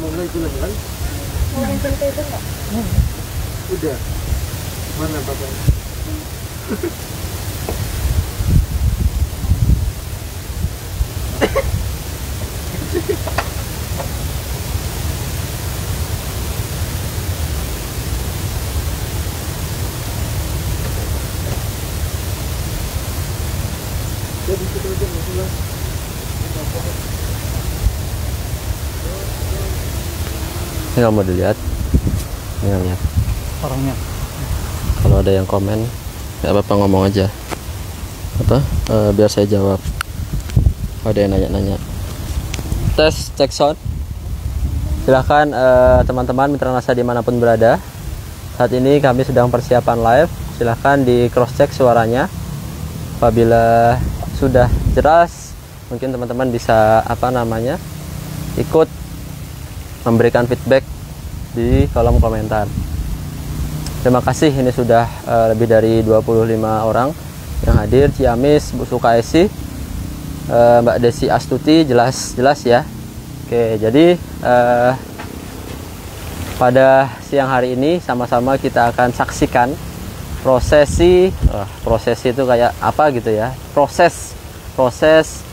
Mau mulai pulang kan? Mau cancel ke itu enggak? Udah. Mana Bapak? Jadi kita aja pulang. Ini nggak mau dilihat, ini nggak lihat. Orangnya. Kalau ada yang komen, nggak apa-apa ngomong aja. Apa? Biar saya jawab. Ada yang nanya-nanya. Tes, cek sound. Silahkan teman-teman mitra NASA dimanapun berada. Saat ini kami sedang persiapan live. Silahkan di cross check suaranya. Apabila sudah jelas, mungkin teman-teman bisa ikut memberikan feedback di kolom komentar. Terima kasih, ini sudah lebih dari 25 orang yang hadir. Ciamis, Bu Sukaisi, Mbak Desi Astuti, jelas ya. Oke, jadi pada siang hari ini sama-sama kita akan saksikan prosesi itu kayak apa gitu ya, proses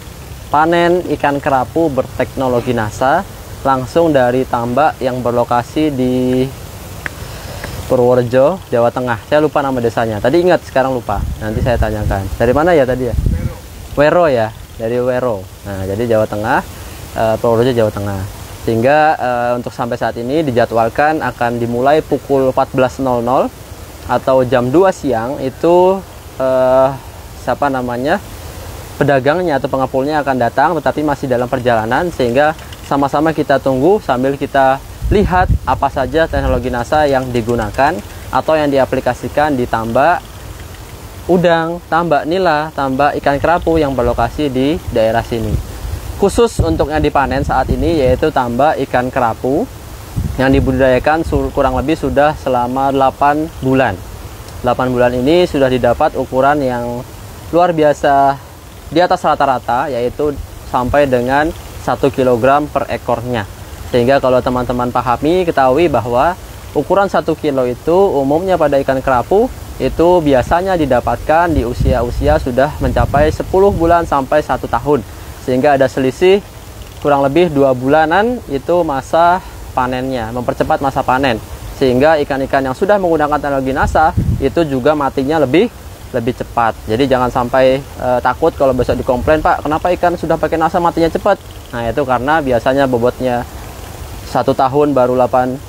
panen ikan kerapu berteknologi NASA langsung dari tambak yang berlokasi di Purworejo, Jawa Tengah. Saya lupa nama desanya. Tadi ingat, sekarang lupa. Nanti saya tanyakan. Dari mana ya tadi ya? Wero ya, dari Wero. Nah, jadi Jawa Tengah, Purworejo, Jawa Tengah. Sehingga untuk sampai saat ini dijadwalkan akan dimulai pukul 14.00 atau jam 2 siang itu pedagangnya atau pengepulnya akan datang, tetapi masih dalam perjalanan, sehingga sama-sama kita tunggu sambil kita lihat apa saja teknologi NASA yang digunakan atau yang diaplikasikan di tambak udang, tambak nila, tambak ikan kerapu yang berlokasi di daerah sini. Khusus untuk yang dipanen saat ini yaitu tambak ikan kerapu yang dibudidayakan kurang lebih sudah selama 8 bulan. 8 bulan ini sudah didapat ukuran yang luar biasa di atas rata-rata, yaitu sampai dengan 1 kg per ekornya. Sehingga kalau teman-teman pahami, ketahui bahwa ukuran 1 kilo itu umumnya pada ikan kerapu itu biasanya didapatkan di usia-usia sudah mencapai 10 bulan sampai 1 tahun. Sehingga ada selisih kurang lebih 2 bulanan itu masa panennya, mempercepat masa panen. Sehingga ikan-ikan yang sudah menggunakan teknologi NASA itu juga matinya lebih cepat. Jadi jangan sampai takut kalau besok dikomplain, Pak, kenapa ikan sudah pakai NASA matinya cepat? Nah, itu karena biasanya bobotnya 1 tahun baru 1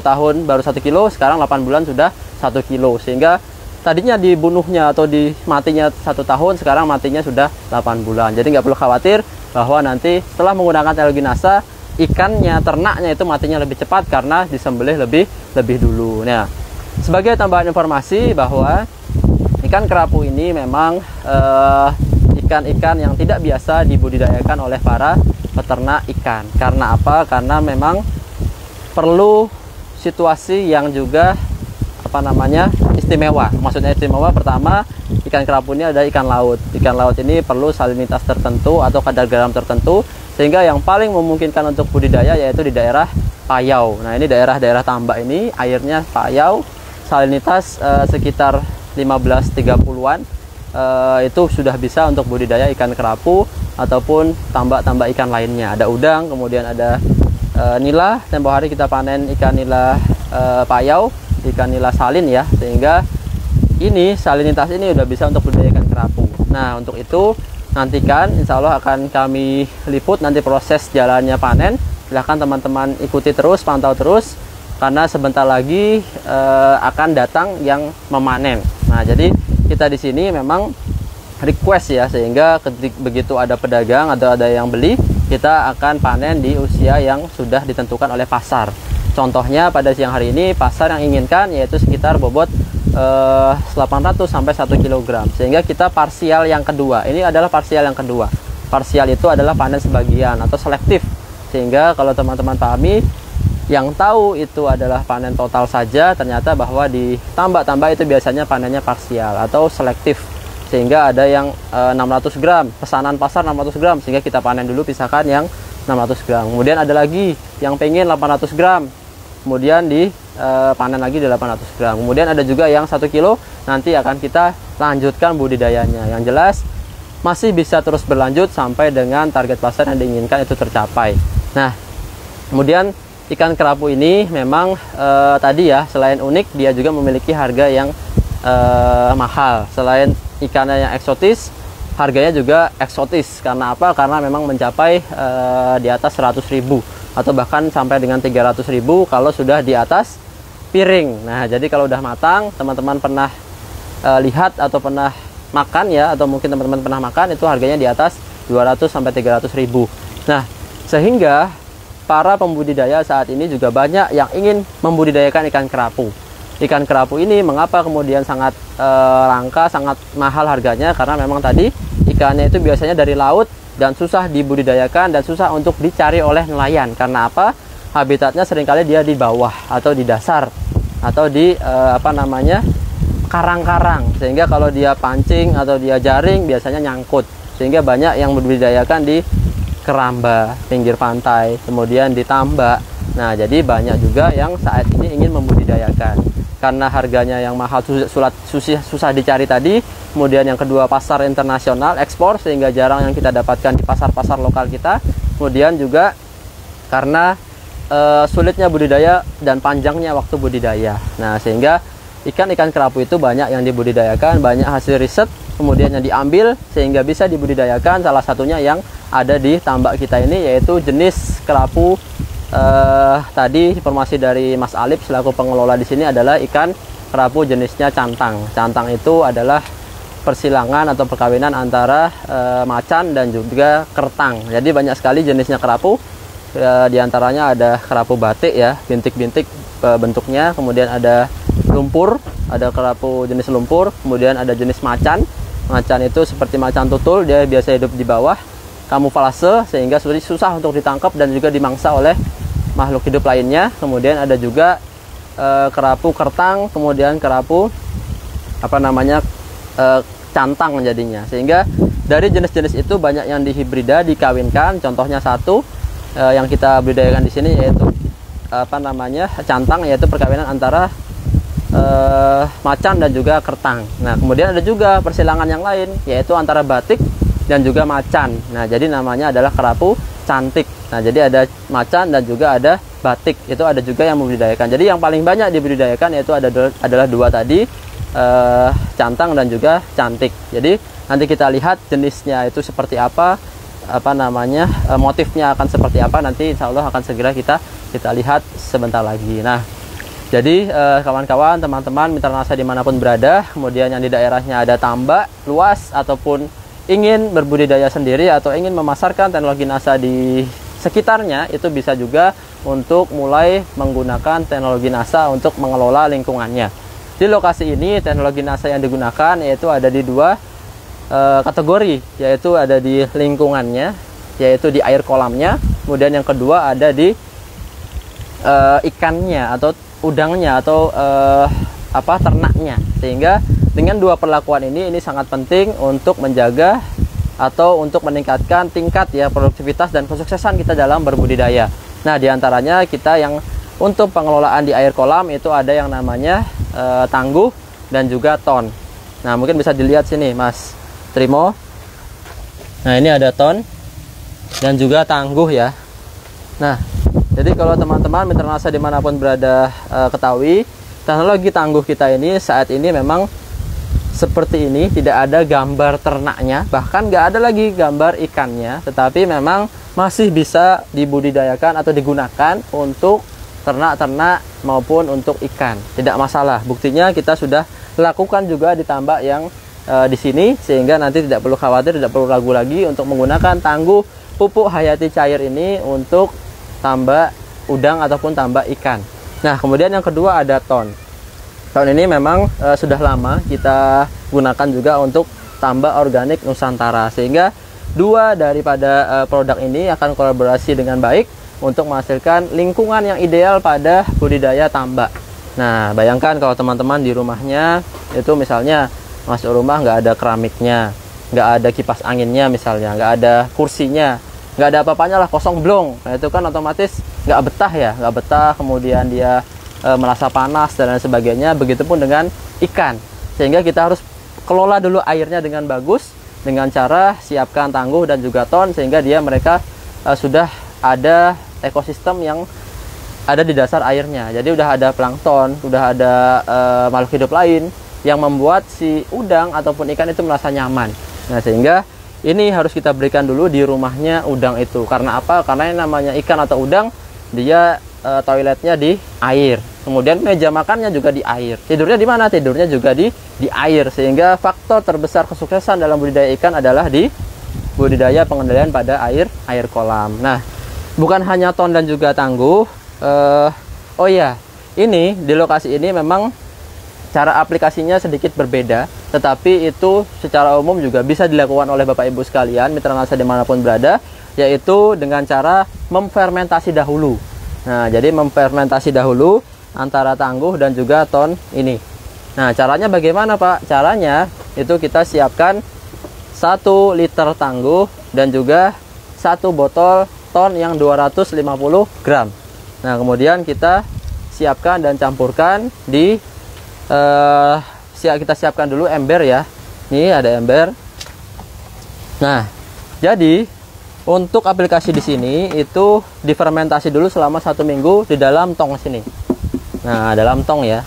tahun baru 1 kilo, sekarang 8 bulan sudah 1 kilo. Sehingga tadinya dibunuhnya atau matinya 1 tahun, sekarang matinya sudah 8 bulan. Jadi nggak perlu khawatir bahwa nanti setelah menggunakan teknologi NASA, ikannya, ternaknya itu matinya lebih cepat karena disembelih lebih dulu. Nah, sebagai tambahan informasi bahwa ikan kerapu ini memang ikan-ikan yang tidak biasa dibudidayakan oleh para peternak ikan. Karena apa? Karena memang perlu situasi yang juga istimewa. Maksudnya istimewa, pertama, ikan kerapu ini adalah ikan laut. Ikan laut ini perlu salinitas tertentu atau kadar garam tertentu, sehingga yang paling memungkinkan untuk budidaya yaitu di daerah Payau. Nah, ini daerah-daerah tambak ini airnya Payau, salinitas sekitar 15-30-an itu sudah bisa untuk budidaya ikan kerapu ataupun tambak-tambak ikan lainnya. Ada udang, kemudian ada nila. Tempo hari kita panen ikan nila Payau, ikan nila salin ya, sehingga ini salinitas ini udah bisa untuk budidaya ikan kerapu. Nah, untuk itu nantikan, insya Allah akan kami liput nanti proses jalannya panen. Silahkan teman-teman ikuti terus, pantau terus, karena sebentar lagi akan datang yang memanen. Nah, jadi kita di sini memang request ya, sehingga begitu ada pedagang atau ada yang beli, kita akan panen di usia yang sudah ditentukan oleh pasar. Contohnya pada siang hari ini pasar yang inginkan yaitu sekitar bobot 800 sampai 1 kg. Sehingga kita parsial yang kedua. Ini adalah parsial yang kedua. Parsial itu adalah panen sebagian atau selektif. Sehingga kalau teman-teman pahami, yang tahu itu adalah panen total saja, ternyata bahwa di tambak-tambak itu biasanya panennya parsial atau selektif. Sehingga ada yang 600 gram, pesanan pasar 600 gram, sehingga kita panen dulu, pisahkan yang 600 gram. Kemudian ada lagi yang pengen 800 gram, kemudian panen lagi di 800 gram. Kemudian ada juga yang 1 kilo, nanti akan kita lanjutkan budidayanya. Yang jelas masih bisa terus berlanjut sampai dengan target pasar yang diinginkan itu tercapai. Nah, kemudian ikan kerapu ini memang tadi ya, selain unik, dia juga memiliki harga yang mahal. Selain ikannya yang eksotis, harganya juga eksotis. Karena apa? Karena memang mencapai di atas 100.000 atau bahkan sampai dengan 300.000 kalau sudah di atas piring. Nah, jadi kalau udah matang, teman-teman pernah lihat atau pernah makan ya, atau mungkin teman-teman pernah makan, itu harganya di atas 200 sampai 300.000. Nah, sehingga para pembudidaya saat ini juga banyak yang ingin membudidayakan ikan kerapu. Ikan kerapu ini mengapa kemudian sangat langka, sangat mahal harganya? Karena memang tadi ikannya itu biasanya dari laut dan susah dibudidayakan dan susah untuk dicari oleh nelayan. Karena apa? Habitatnya seringkali dia di bawah atau di dasar atau di karang-karang, sehingga kalau dia pancing atau dia jaring biasanya nyangkut, sehingga banyak yang membudidayakan di keramba, pinggir pantai, kemudian di tambak. Nah, jadi banyak juga yang saat ini ingin membudidayakan karena harganya yang mahal, susah dicari tadi. Kemudian yang kedua, pasar internasional, ekspor, sehingga jarang yang kita dapatkan di pasar-pasar lokal kita. Kemudian juga karena sulitnya budidaya dan panjangnya waktu budidaya. Nah, sehingga ikan-ikan kerapu itu banyak yang dibudidayakan, banyak hasil riset kemudian yang diambil sehingga bisa dibudidayakan. Salah satunya yang ada di tambak kita ini, yaitu jenis kerapu tadi informasi dari Mas Alip selaku pengelola di sini adalah ikan kerapu jenisnya cantang. Cantang itu adalah persilangan atau perkawinan antara macan dan juga kertang. Jadi banyak sekali jenisnya kerapu. Di antaranya ada kerapu batik ya, bintik-bintik bentuknya, kemudian ada lumpur, ada kerapu jenis lumpur, kemudian ada jenis macan. Macan itu seperti macan tutul, dia biasa hidup di bawah, kamuflase sehingga susah untuk ditangkap dan juga dimangsa oleh makhluk hidup lainnya. Kemudian ada juga kerapu kertang, kemudian kerapu cantang jadinya. Sehingga dari jenis-jenis itu banyak yang dihibrida, dikawinkan. Contohnya satu yang kita budidayakan di sini yaitu cantang, yaitu perkawinan antara macan dan juga kertang. Nah, kemudian ada juga persilangan yang lain yaitu antara batik dan juga macan. Nah, jadi namanya adalah kerapu cantik. Nah, jadi ada macan dan juga ada batik. Itu ada juga yang membudidayakan. Jadi yang paling banyak dibudidayakan yaitu adalah dua tadi, cantang dan juga cantik. Jadi nanti kita lihat jenisnya itu seperti apa, motifnya akan seperti apa, nanti insya Allah akan segera kita lihat sebentar lagi. Nah, jadi kawan-kawan, teman-teman mitra nasa dimanapun berada, kemudian yang di daerahnya ada tambak luas ataupun ingin berbudidaya sendiri atau ingin memasarkan teknologi nasa di sekitarnya, itu bisa juga untuk mulai menggunakan teknologi nasa untuk mengelola lingkungannya. Di lokasi ini teknologi nasa yang digunakan yaitu ada di dua kategori, yaitu ada di lingkungannya, yaitu di air kolamnya, kemudian yang kedua ada di ikannya atau udangnya atau ternaknya. Sehingga dengan dua perlakuan ini sangat penting untuk menjaga atau untuk meningkatkan tingkat ya produktivitas dan kesuksesan kita dalam berbudidaya. Nah, diantaranya kita yang untuk pengelolaan di air kolam itu ada yang namanya tangguh dan juga ton. Nah, mungkin bisa dilihat sini Mas Trimo. Nah, ini ada ton dan juga tangguh ya. Nah, jadi kalau teman-teman mitra nasa dimanapun berada ketahui, teknologi tangguh kita ini saat ini memang seperti ini, tidak ada gambar ternaknya, bahkan nggak ada lagi gambar ikannya, tetapi memang masih bisa dibudidayakan atau digunakan untuk ternak-ternak maupun untuk ikan, tidak masalah. Buktinya kita sudah lakukan juga di tambak yang di sini, sehingga nanti tidak perlu khawatir, tidak perlu ragu lagi untuk menggunakan tangguh pupuk hayati cair ini untuk tambak udang ataupun tambak ikan. Nah, kemudian yang kedua ada ton. Ton ini memang sudah lama kita gunakan juga untuk tambak organik Nusantara, sehingga dua daripada produk ini akan kolaborasi dengan baik untuk menghasilkan lingkungan yang ideal pada budidaya tambak. Nah, bayangkan kalau teman-teman di rumahnya itu misalnya masuk rumah nggak ada keramiknya, nggak ada kipas anginnya misalnya, nggak ada kursinya, nggak ada apa-apanya lah, kosong blong. Nah itu kan otomatis nggak betah ya, nggak betah, kemudian dia merasa panas dan lain sebagainya. Begitupun dengan ikan, sehingga kita harus kelola dulu airnya dengan bagus, dengan cara siapkan tangguh dan juga ton, sehingga mereka sudah ada ekosistem yang ada di dasar airnya. Jadi udah ada plankton, udah ada makhluk hidup lain yang membuat si udang ataupun ikan itu merasa nyaman. Nah sehingga ini harus kita berikan dulu di rumahnya udang itu. Karena apa? Karena yang namanya ikan atau udang, dia toiletnya di air, kemudian meja makannya juga di air, tidurnya di mana? Tidurnya juga di air. Sehingga faktor terbesar kesuksesan dalam budidaya ikan adalah di budidaya pengendalian pada air kolam. Nah bukan hanya ton dan juga tangguh. Oh ya, ini di lokasi ini memang cara aplikasinya sedikit berbeda, tetapi itu secara umum juga bisa dilakukan oleh Bapak Ibu sekalian, mitra nasa dimanapun berada, yaitu dengan cara memfermentasi dahulu. Nah, jadi memfermentasi dahulu antara tangguh dan juga ton ini. Nah, caranya bagaimana Pak? Caranya itu kita siapkan 1 liter tangguh dan juga 1 botol ton yang 250 gram. Nah, kemudian kita siapkan dan campurkan di kita siapkan dulu ember ya. Ini ada ember. Nah, jadi untuk aplikasi di sini itu difermentasi dulu selama 1 minggu di dalam tong sini. Nah, dalam tong ya.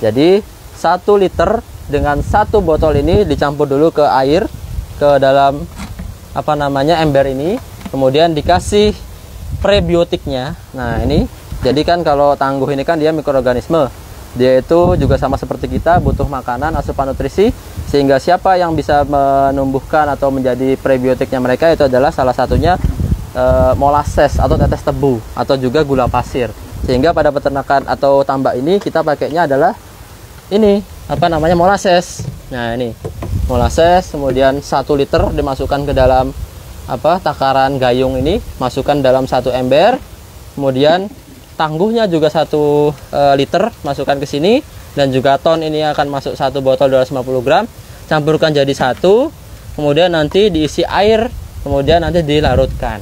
Jadi 1 liter dengan 1 botol ini dicampur dulu ke air, ke dalam ember ini. Kemudian dikasih prebiotiknya. Nah ini, jadi kan kalau tangguh ini kan dia mikroorganisme, dia itu juga sama seperti kita, butuh makanan, asupan nutrisi, sehingga siapa yang bisa menumbuhkan atau menjadi prebiotiknya mereka itu adalah salah satunya molasses atau tetes tebu atau juga gula pasir. Sehingga pada peternakan atau tambak ini kita pakainya adalah ini molasses. Nah ini molasses, kemudian 1 liter dimasukkan ke dalam takaran gayung ini, masukkan dalam 1 ember. Kemudian tangguhnya juga 1 liter masukkan ke sini, dan juga ton ini akan masuk 1 botol 250 gram, campurkan jadi 1, kemudian nanti diisi air, kemudian nanti dilarutkan.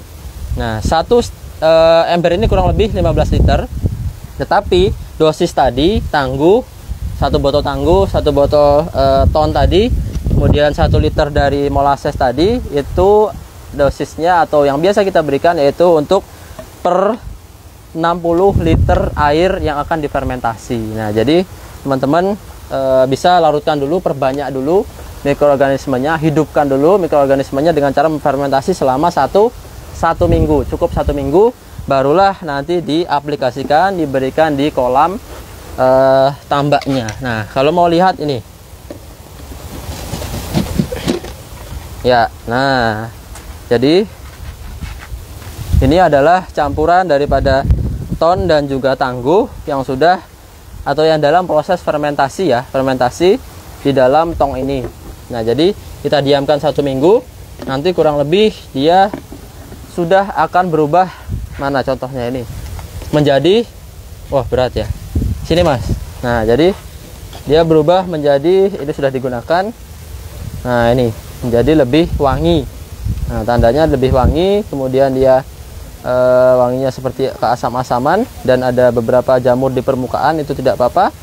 Nah 1 ember ini kurang lebih 15 liter, tetapi dosis tadi tangguh 1 botol tangguh, 1 botol ton tadi, kemudian 1 liter dari molasses tadi, itu dosisnya atau yang biasa kita berikan yaitu untuk per 60 liter air yang akan difermentasi. Nah jadi teman-teman bisa larutkan dulu, perbanyak dulu mikroorganismenya, hidupkan dulu mikroorganismenya dengan cara memfermentasi selama 1 minggu. Cukup 1 minggu, barulah nanti diaplikasikan, diberikan di kolam tambaknya. Nah kalau mau lihat ini ya, nah jadi ini adalah campuran daripada ton dan juga tangguh yang sudah atau yang dalam proses fermentasi ya, fermentasi di dalam tong ini. Nah jadi kita diamkan 1 minggu, nanti kurang lebih dia sudah akan berubah. Mana contohnya ini menjadi, wah berat ya, sini mas. Nah jadi dia berubah menjadi, ini sudah digunakan. Nah ini menjadi lebih wangi. Nah tandanya lebih wangi, kemudian dia wanginya seperti keasam-asaman dan ada beberapa jamur di permukaan, itu tidak apa-apa.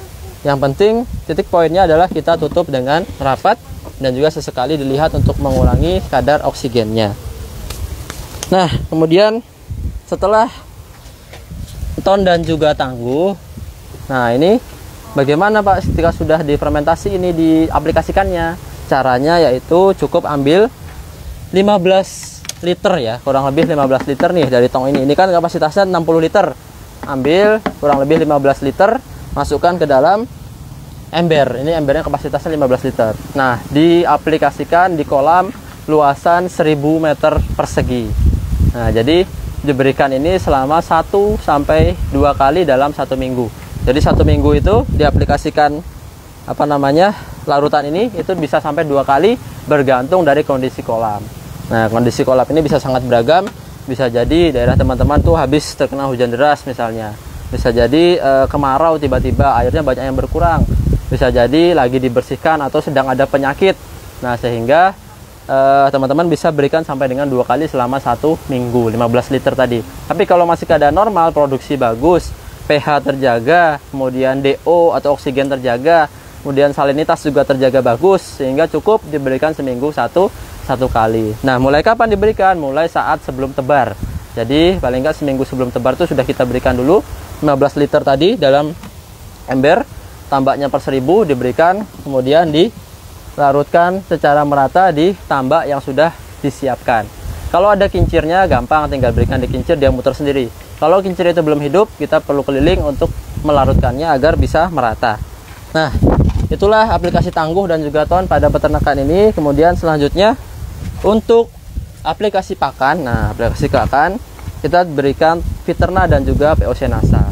Yang penting titik poinnya adalah kita tutup dengan rapat dan juga sesekali dilihat untuk mengurangi kadar oksigennya. Nah kemudian setelah ton dan juga tangguh, nah ini bagaimana Pak ketika sudah difermentasi ini diaplikasikannya? Caranya yaitu cukup ambil 15 liter ya, kurang lebih 15 liter nih dari tong ini. Ini kan kapasitasnya 60 liter. Ambil kurang lebih 15 liter, masukkan ke dalam ember. Ini embernya kapasitasnya 15 liter. Nah, diaplikasikan di kolam luasan 1000 meter persegi. Nah, jadi diberikan ini selama 1 sampai 2 kali dalam 1 minggu. Jadi 1 minggu itu diaplikasikan larutan ini itu bisa sampai 2 kali bergantung dari kondisi kolam. Nah kondisi kolam ini bisa sangat beragam, bisa jadi daerah teman-teman tuh habis terkena hujan deras misalnya, bisa jadi kemarau tiba-tiba airnya banyak yang berkurang, bisa jadi lagi dibersihkan atau sedang ada penyakit. Nah sehingga teman-teman bisa berikan sampai dengan 2 kali selama 1 minggu, 15 liter tadi. Tapi kalau masih keadaan normal, produksi bagus, pH terjaga, kemudian DO atau oksigen terjaga, kemudian salinitas juga terjaga bagus, sehingga cukup diberikan seminggu satu kali. Nah, mulai kapan diberikan? Mulai saat sebelum tebar. Jadi paling nggak seminggu sebelum tebar itu sudah kita berikan dulu 15 liter tadi dalam ember, tambaknya per 1000 diberikan, kemudian dilarutkan secara merata di tambak yang sudah disiapkan. Kalau ada kincirnya gampang, tinggal berikan di kincir, dia muter sendiri. Kalau kincir itu belum hidup, kita perlu keliling untuk melarutkannya agar bisa merata. Nah, itulah aplikasi tangguh dan juga ton pada peternakan ini. Kemudian selanjutnya untuk aplikasi pakan. Nah, aplikasi pakan kita berikan Viterna dan juga POC Nasa.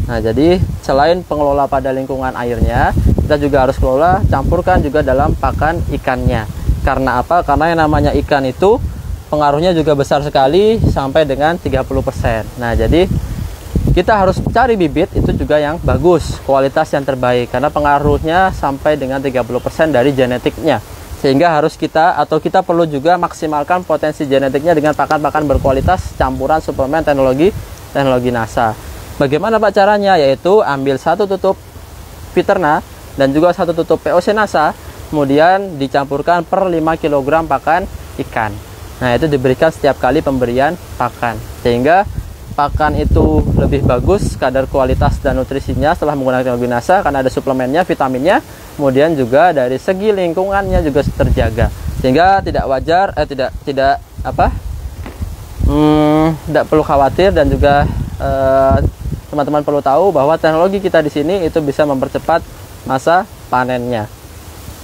Nah, jadi selain pengelola pada lingkungan airnya, kita juga harus kelola, campurkan juga dalam pakan ikannya. Karena apa? Karena yang namanya ikan itu pengaruhnya juga besar sekali sampai dengan 30%. Nah, jadi kita harus cari bibit itu juga yang bagus, kualitas yang terbaik, karena pengaruhnya sampai dengan 30% dari genetiknya. Sehingga harus kita perlu juga maksimalkan potensi genetiknya dengan pakan-pakan berkualitas campuran suplemen teknologi Nasa. Bagaimana Pak caranya? Yaitu ambil 1 tutup Viterna dan juga 1 tutup POC Nasa, kemudian dicampurkan per 5 kg pakan ikan. Nah, itu diberikan setiap kali pemberian pakan, sehingga pakan itu lebih bagus kadar kualitas dan nutrisinya setelah menggunakan teknologi Nasa, karena ada suplemennya, vitaminnya, kemudian juga dari segi lingkungannya juga terjaga, sehingga tidak perlu khawatir. Dan juga teman-teman perlu tahu bahwa teknologi kita di sini itu bisa mempercepat masa panennya,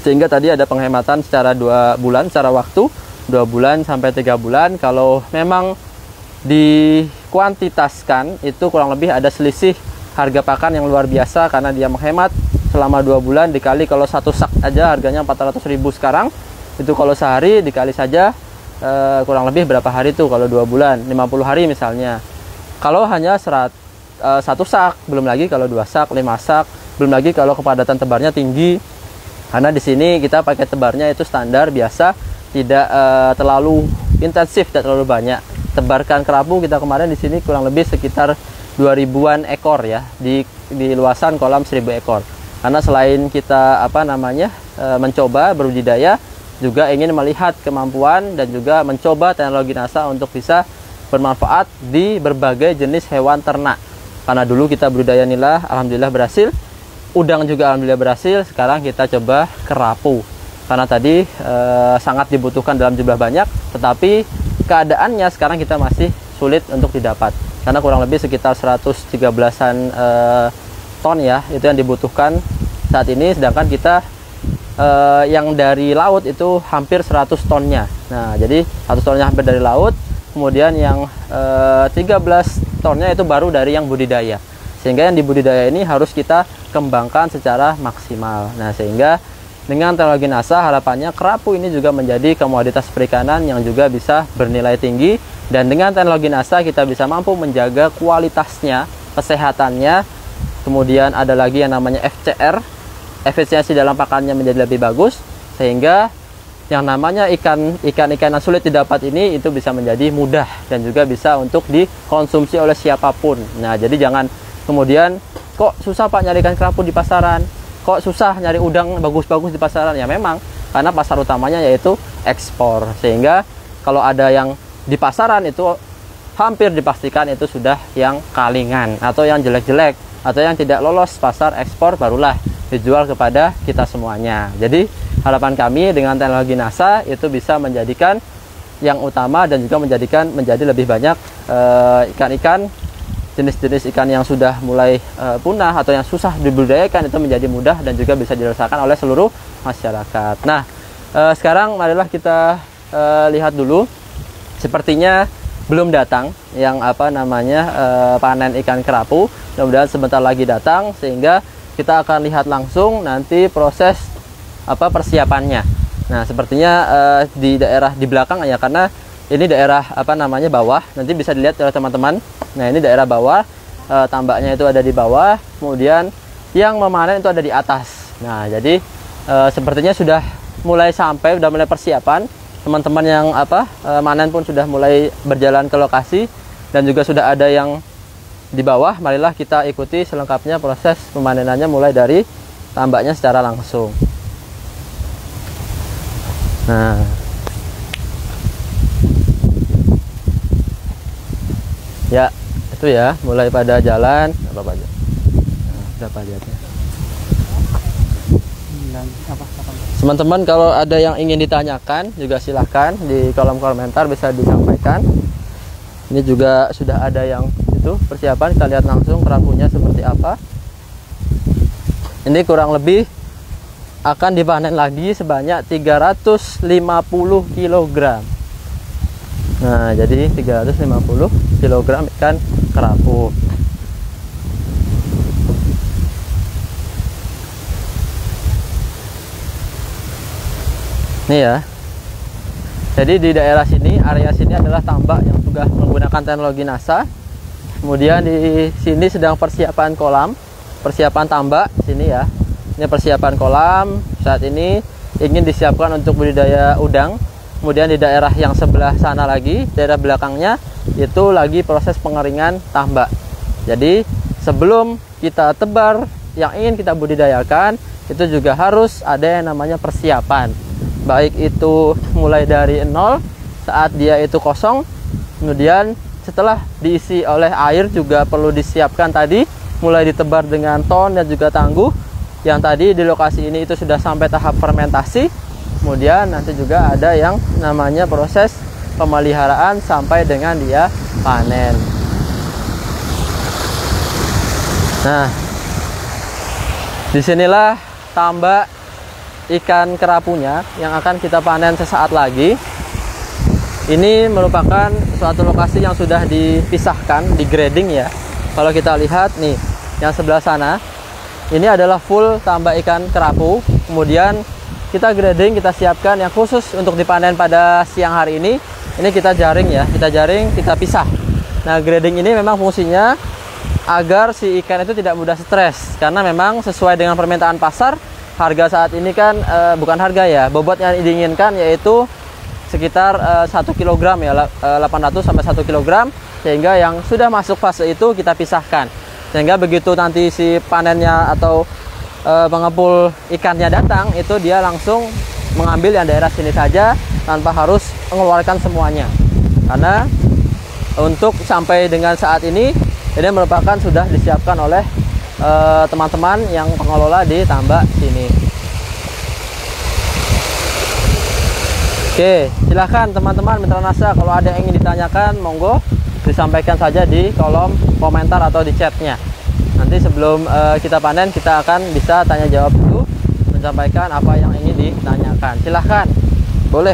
sehingga tadi ada penghematan secara 2 bulan secara waktu, 2 bulan sampai 3 bulan. Kalau memang dikuantitaskan itu kurang lebih ada selisih harga pakan yang luar biasa, karena dia menghemat selama 2 bulan dikali kalau 1 sak aja harganya 400.000 sekarang, itu kalau sehari dikali saja kurang lebih berapa hari tuh kalau 2 bulan, 50 hari misalnya. Kalau hanya 1 sak, belum lagi kalau 2 sak, 5 sak, belum lagi kalau kepadatan tebarnya tinggi. Karena di sini kita pakai tebarnya itu standar biasa, tidak terlalu intensif, tidak terlalu banyak. Tebarkan kerapu kita kemarin di sini kurang lebih sekitar 2000-an ekor ya, di luasan kolam 1000 ekor. Karena selain kita mencoba berbudidaya, juga ingin melihat kemampuan dan juga mencoba teknologi Nasa untuk bisa bermanfaat di berbagai jenis hewan ternak. Karena dulu kita budidaya nila, alhamdulillah berhasil. Udang juga alhamdulillah berhasil. Sekarang kita coba kerapu, karena tadi sangat dibutuhkan dalam jumlah banyak, tetapi keadaannya sekarang kita masih sulit untuk didapat, karena kurang lebih sekitar 113-an ton ya, itu yang dibutuhkan saat ini. Sedangkan kita yang dari laut itu hampir 100 tonnya. Nah, jadi 100 tonnya hampir dari laut, kemudian yang 13 tonnya itu baru dari yang budidaya. Sehingga yang di budidaya ini harus kita kembangkan secara maksimal. Nah, sehingga dengan teknologi Nasa harapannya kerapu ini juga menjadi komoditas perikanan yang juga bisa bernilai tinggi. Dan dengan teknologi Nasa kita bisa mampu menjaga kualitasnya, kesehatannya. Kemudian ada lagi yang namanya FCR, efisiensi dalam pakannya menjadi lebih bagus, sehingga yang namanya ikan yang sulit didapat ini itu bisa menjadi mudah dan juga bisa untuk dikonsumsi oleh siapapun. Nah, jadi jangan kemudian kok susah Pak nyari ikan kerapu di pasaran, kok susah nyari udang bagus-bagus di pasaran. Ya memang karena pasar utamanya yaitu ekspor, sehingga kalau ada yang di pasaran itu hampir dipastikan itu sudah yang kalingan atau yang jelek-jelek atau yang tidak lolos pasar ekspor, barulah dijual kepada kita semuanya. Jadi harapan kami dengan teknologi Nasa itu bisa menjadikan yang utama dan juga menjadi lebih banyak ikan-ikan, jenis-jenis ikan yang sudah mulai punah atau yang susah dibudidayakan itu menjadi mudah dan juga bisa dirasakan oleh seluruh masyarakat. Nah, sekarang marilah kita lihat dulu. Sepertinya belum datang yang panen ikan kerapu. Mudah-mudahan sebentar lagi datang, sehingga kita akan lihat langsung nanti proses persiapannya. Nah, sepertinya di daerah di belakang ya, karena ini daerah bawah, nanti bisa dilihat oleh teman-teman. Nah, ini daerah bawah, tambaknya itu ada di bawah, kemudian yang memanen itu ada di atas. Nah, jadi sepertinya sudah mulai persiapan. teman-teman yang manen pun sudah mulai berjalan ke lokasi dan juga sudah ada yang di bawah. Marilah kita ikuti selengkapnya proses pemanenannya mulai dari tambaknya secara langsung. Nah, ya itu ya, mulai pada jalan apa aja. Nah, berapa aja. Teman-teman kalau ada yang ingin ditanyakan juga silahkan di kolom komentar, bisa disampaikan. Ini juga sudah ada yang itu persiapan, kita lihat langsung kerapunya seperti apa. Ini kurang lebih akan dipanen lagi sebanyak 350 kg. Nah, jadi 350 kg ikan kerapu. Ini ya. Jadi di daerah sini, area sini adalah tambak yang sudah menggunakan teknologi NASA. Kemudian di sini sedang persiapan kolam, persiapan tambak sini ya. Ini persiapan kolam. Saat ini ingin disiapkan untuk budidaya udang. Kemudian di daerah yang sebelah sana lagi, daerah belakangnya itu lagi proses pengeringan tambak. Jadi sebelum kita tebar yang ingin kita budidayakan, itu juga harus ada yang namanya persiapan. Baik itu mulai dari nol saat dia itu kosong, kemudian setelah diisi oleh air juga perlu disiapkan tadi, mulai ditebar dengan ton dan juga tangguh. Yang tadi di lokasi ini itu sudah sampai tahap fermentasi. Kemudian nanti juga ada yang namanya proses pemeliharaan sampai dengan dia panen. Nah, disinilah tambak ikan kerapunya yang akan kita panen sesaat lagi. Ini merupakan suatu lokasi yang sudah dipisahkan, di grading ya. Kalau kita lihat nih, yang sebelah sana, ini adalah full tambak ikan kerapu. Kemudian kita grading, kita siapkan yang khusus untuk dipanen pada siang hari ini. Ini kita jaring ya, kita pisah. Nah, grading ini memang fungsinya agar si ikan itu tidak mudah stres, karena memang sesuai dengan permintaan pasar. Harga saat ini kan bukan harga ya, bobot yang diinginkan yaitu sekitar 1 kg ya, 800 sampai 1 kg, sehingga yang sudah masuk fase itu kita pisahkan. Sehingga begitu nanti si panennya atau pengepul ikannya datang, itu dia langsung mengambil yang daerah sini saja tanpa harus mengeluarkan semuanya. Karena untuk sampai dengan saat ini merupakan sudah disiapkan oleh teman-teman yang pengelola di tambak sini. Oke, silahkan teman-teman mitra NASA, kalau ada yang ingin ditanyakan, monggo disampaikan saja di kolom komentar atau di chatnya. Nanti sebelum kita panen, kita akan bisa tanya jawab dulu, menyampaikan apa yang ingin ditanyakan. Silahkan, boleh.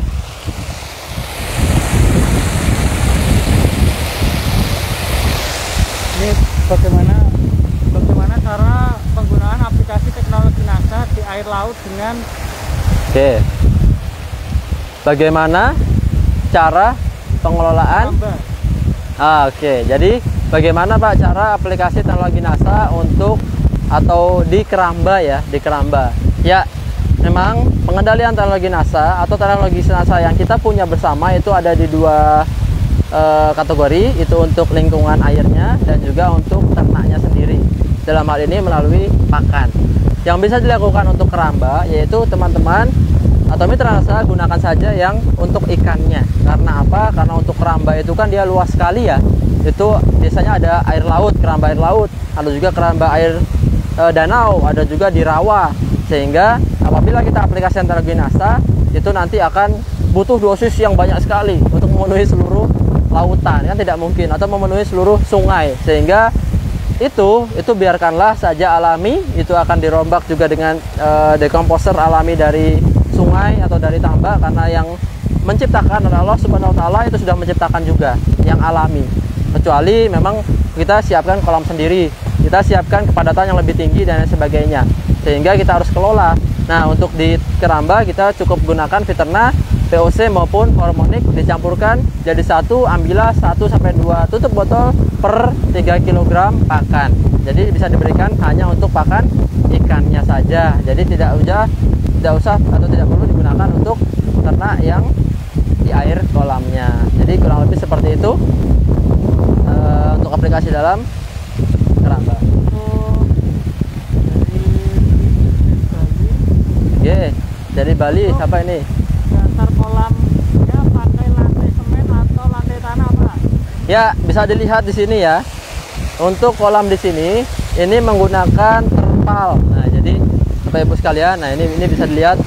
Ini bagaimana cara penggunaan aplikasi teknologi NASA di air laut dengan bagaimana cara pengelolaan jadi bagaimana Pak cara aplikasi teknologi NASA untuk atau di keramba ya, di keramba ya. Memang pengendalian teknologi NASA atau teknologi NASA yang kita punya bersama itu ada di dua kategori, itu untuk lingkungan airnya dan juga untuk ternaknya sendiri. Dalam hal ini melalui pakan. Yang bisa dilakukan untuk keramba yaitu teman-teman atau mitra NASA gunakan saja yang untuk ikannya. Karena apa? Karena untuk keramba itu kan dia luas sekali ya. Itu biasanya ada air laut, keramba air laut, ada juga keramba air danau, ada juga di rawa. Sehingga apabila kita aplikasikan teknologi NASA, itu nanti akan butuh dosis yang banyak sekali untuk memenuhi seluruh lautan, kan tidak mungkin, atau memenuhi seluruh sungai. Sehingga itu biarkanlah saja alami, itu akan dirombak juga dengan dekomposer alami dari sungai atau dari tambak, karena yang menciptakan adalah Allah Subhanahu wa taala, itu sudah menciptakan juga yang alami. Kecuali memang kita siapkan kolam sendiri, kita siapkan kepadatan yang lebih tinggi dan sebagainya, sehingga kita harus kelola. Nah, untuk di keramba kita cukup gunakan Fiterna, VOC maupun hormonik, dicampurkan jadi satu, ambillah 1-2 tutup botol per 3 kg pakan. Jadi bisa diberikan hanya untuk pakan ikannya saja. Jadi tidak usah atau tidak perlu digunakan untuk ternak yang di air kolamnya. Jadi kurang lebih seperti itu untuk aplikasi dalam keramba. Dari Bali siapa ini? Dasar kolamnya pakai lantai semen atau lantai tanah, Pak? Ya, bisa dilihat di sini ya. Untuk kolam di sini ini menggunakan terpal. Nah, jadi Bapak Ibu sekalian, nah ini bisa dilihat.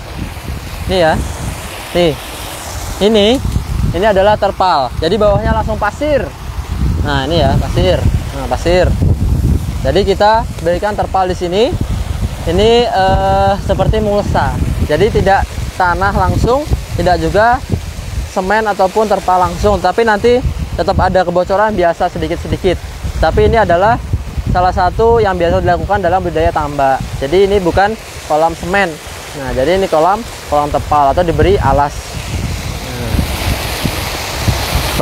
Nih ya. Nih. Ini adalah terpal. Jadi bawahnya langsung pasir. Nah, ini ya, pasir. Nah, pasir. Jadi kita berikan terpal di sini. Ini seperti mulsa. Jadi tidak tanah langsung, tidak juga semen ataupun terpal langsung, tapi nanti tetap ada kebocoran biasa sedikit-sedikit. Tapi ini adalah salah satu yang biasa dilakukan dalam budidaya tambak. Jadi ini bukan kolam semen. Nah, jadi ini kolam terpal atau diberi alas. Nah,